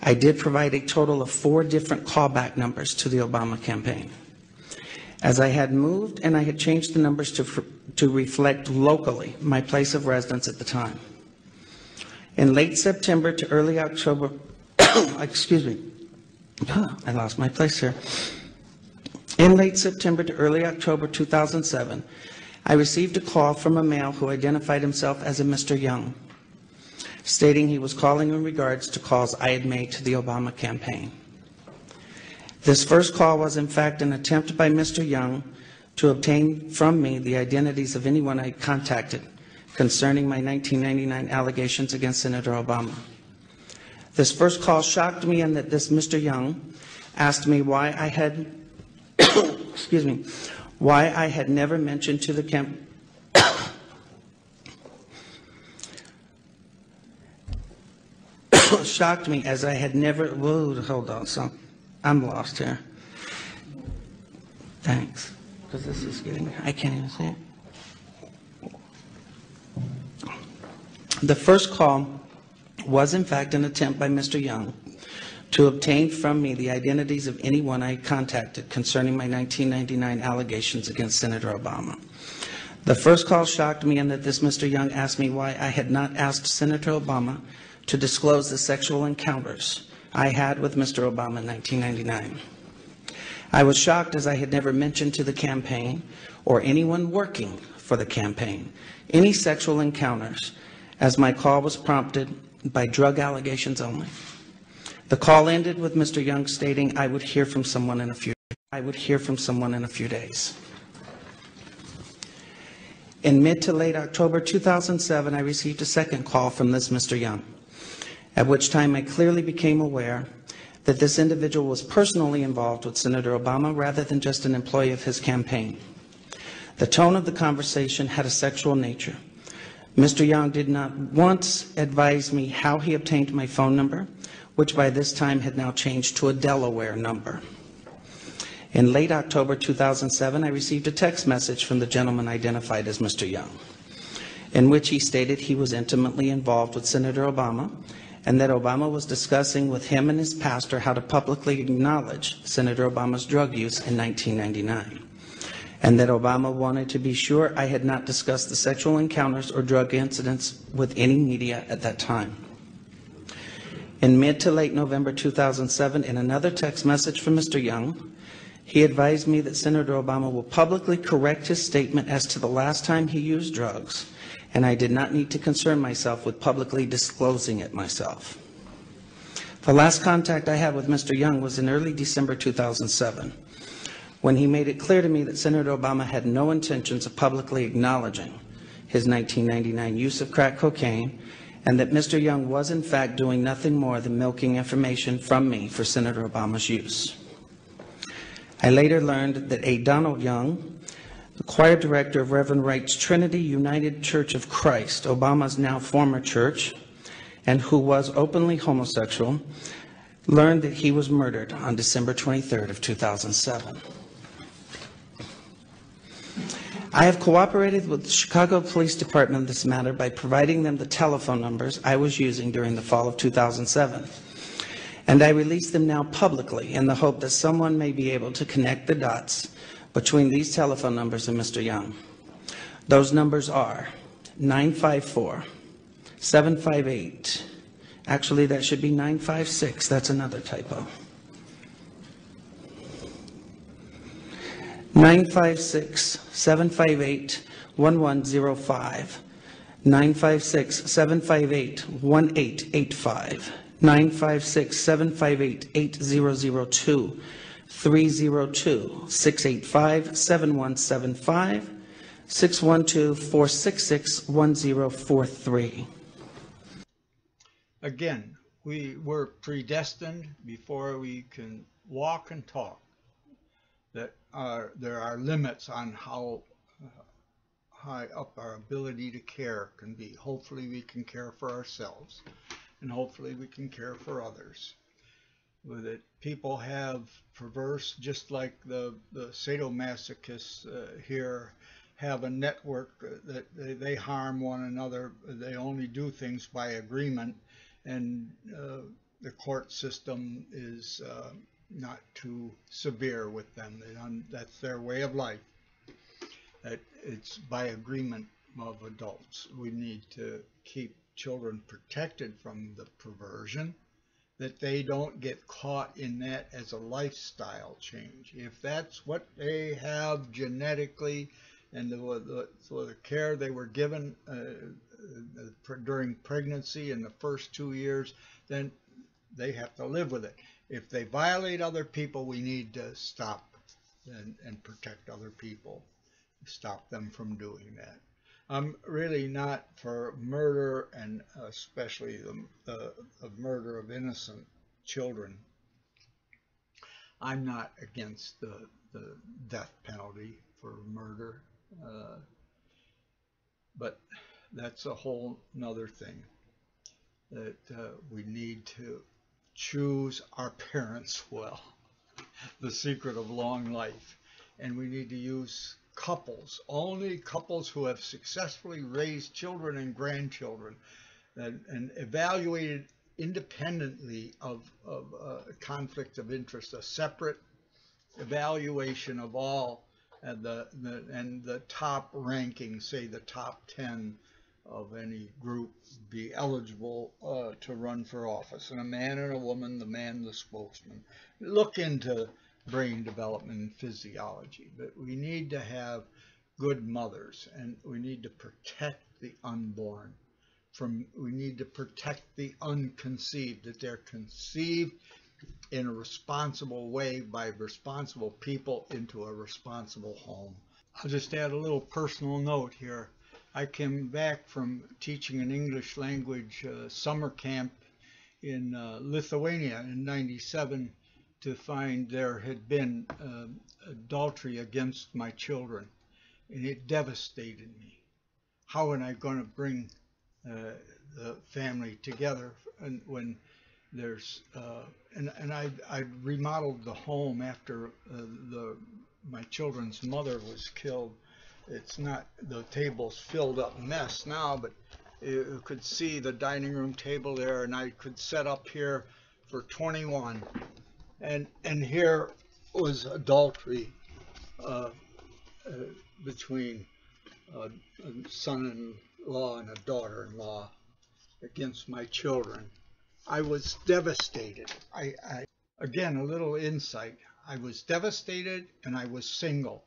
Speaker 3: I did provide a total of 4 different callback numbers to the Obama campaign. As I had moved and I had changed the numbers to reflect locally my place of residence at the time. In late September to early October, excuse me, I lost my place here. In late September to early October 2007, I received a call from a male who identified himself as a Mr. Young, stating he was calling in regards to calls I had made to the Obama campaign. This first call was in fact an attempt by Mr. Young to obtain from me the identities of anyone I contacted concerning my 1999 allegations against Senator Obama. This first call shocked me in that this Mr. Young asked me why I had, excuse me, why I had never mentioned to the campaign, shocked me as I had never, whoa, hold on, so I'm lost here. Thanks, because this is getting, I can't even see it. The first call was in fact an attempt by Mr. Young to obtain from me the identities of anyone I contacted concerning my 1999 allegations against Senator Obama. The first call shocked me in that this Mr. Young asked me why I had not asked Senator Obama to disclose the sexual encounters I had with Mr. Obama in 1999. I was shocked as I had never mentioned to the campaign or anyone working for the campaign any sexual encounters, as my call was prompted by drug allegations only. The call ended with Mr. Young stating I would hear from someone in a few days. In mid to late October 2007, I received a second call from this Mr. Young, at which time I clearly became aware that this individual was personally involved with Senator Obama rather than just an employee of his campaign. The tone of the conversation had a sexual nature. Mr. Young did not once advise me how he obtained my phone number, which by this time had now changed to a Delaware number. In late October 2007, I received a text message from the gentleman identified as Mr. Young, in which he stated he was intimately involved with Senator Obama and that Obama was discussing with him and his pastor how to publicly acknowledge Senator Obama's drug use in 1999, and that Obama wanted to be sure I had not discussed the sexual encounters or drug incidents with any media at that time. In mid to late November 2007, in another text message from Mr. Young, he advised me that Senator Obama will publicly correct his statement as to the last time he used drugs, and I did not need to concern myself with publicly disclosing it myself. The last contact I had with Mr. Young was in early December 2007, when he made it clear to me that Senator Obama had no intentions of publicly acknowledging his 1999 use of crack cocaine, and that Mr. Young was in fact doing nothing more than milking information from me for Senator Obama's use. I later learned that A. Donald Young, the choir director of Reverend Wright's Trinity United Church of Christ, Obama's now former church, and who was openly homosexual, learned that he was murdered on December 23rd of 2007. I have cooperated with the Chicago Police Department in this matter by providing them the telephone numbers I was using during the fall of 2007. And I release them now publicly in the hope that someone may be able to connect the dots between these telephone numbers and Mr. Young. Those numbers are 954-758. Actually, that should be 956. That's another typo. 956-758-1105. 956-758-1885. 956-758-8002. 302-685-7175, 612-466-1043.
Speaker 2: Again, we were predestined before we can walk and talk. That there are limits on how high up our ability to care can be. Hopefully we can care for ourselves, and hopefully we can care for others. With it, people have perverse, just like the sadomasochists here have a network that they harm one another. They only do things by agreement, and the court system is not too severe with them. That's their way of life. That it's by agreement of adults. We need to keep children protected from the perversion, that they don't get caught in that as a lifestyle change. If that's what they have genetically, and the care they were given during pregnancy in the first 2 years, then they have to live with it. If they violate other people, we need to stop and protect other people, stop them from doing that. I'm really not for murder, and especially the murder of innocent children. I'm not against the death penalty for murder, but that's a whole nother thing. That we need to choose our parents well, the secret of long life, and we need to use couples, only couples who have successfully raised children and grandchildren, and evaluated independently of conflict of interest, a separate evaluation of all, and the top ranking, say the top 10 of any group, be eligible to run for office. And a man and a woman, the man the spokesman. Look into brain development and physiology, but we need to have good mothers, and we need to protect the unborn we need to protect the unconceived, that they're conceived in a responsible way by responsible people into a responsible home. I'll just add a little personal note here. I came back from teaching an English language summer camp in Lithuania in '97 to find there had been adultery against my children, and it devastated me. how am I going to bring the family together? And when there's and I remodeled the home after my children's mother was killed. It's not, the table's filled up mess now, but you could see the dining room table there, and I could set up here for 21, and here was adultery between a son-in-law and a daughter-in-law against my children. I was devastated. I again, a little insight. I was devastated and I was single.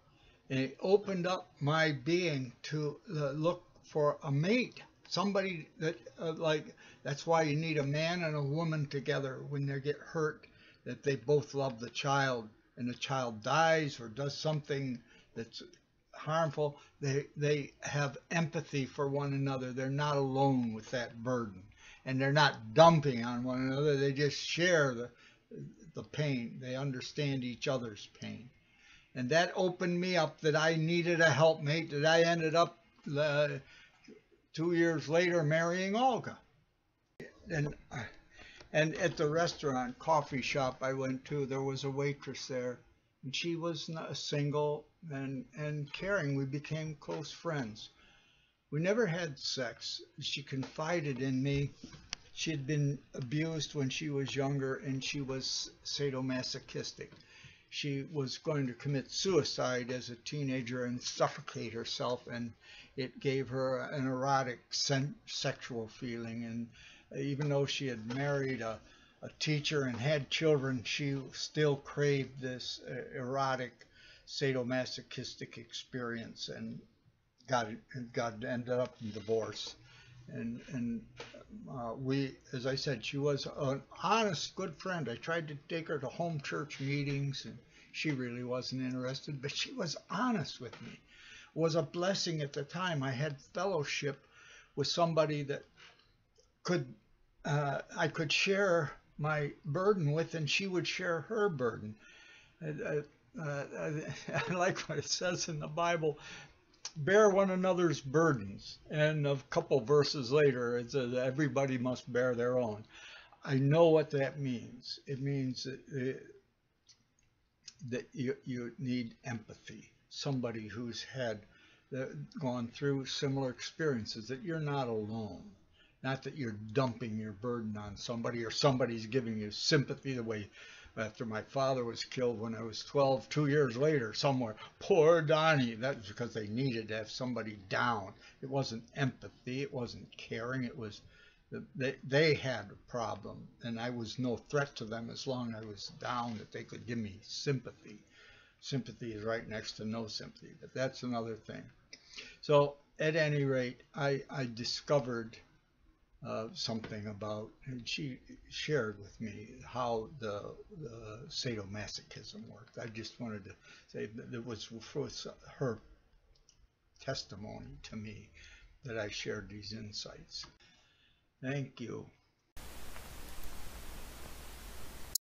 Speaker 2: And it opened up my being to look for a mate, somebody that, that's why you need a man and a woman together when they get hurt, that they both love the child, and the child dies or does something that's harmful. They have empathy for one another. They're not alone with that burden. And they're not dumping on one another. They just share the pain. They understand each other's pain. And that opened me up that I needed a helpmate, that I ended up 2 years later marrying Olga. And at the restaurant, coffee shop I went to, there was a waitress there. And she was single and caring. We became close friends. We never had sex. She confided in me. She had been abused when she was younger, and she was sadomasochistic. She was going to commit suicide as a teenager and suffocate herself, and it gave her an erotic sexual feeling. And even though she had married a teacher and had children, she still craved this erotic sadomasochistic experience, and ended up in divorce. And we, as I said, she was an honest, good friend. I tried to take her to home church meetings, and she really wasn't interested, but she was honest with me. It was a blessing at the time. I had fellowship with somebody that I could share my burden with, and she would share her burden. I like what it says in the Bible, bear one another's burdens. And a couple verses later, it says everybody must bear their own. I know what that means. It means that you need empathy, somebody who's gone through similar experiences, that you're not alone. Not that you're dumping your burden on somebody, or somebody's giving you sympathy the way after my father was killed when I was 12, 2 years later somewhere, poor Donnie. That was because they needed to have somebody down. It wasn't empathy, it wasn't caring, it was they had a problem, and I was no threat to them as long as I was down, that they could give me sympathy. Sympathy is right next to no sympathy, but that's another thing. So at any rate, I discovered something about, and she shared with me how the sadomasochism worked. I just wanted to say that it was her testimony to me that I shared these insights. Thank you.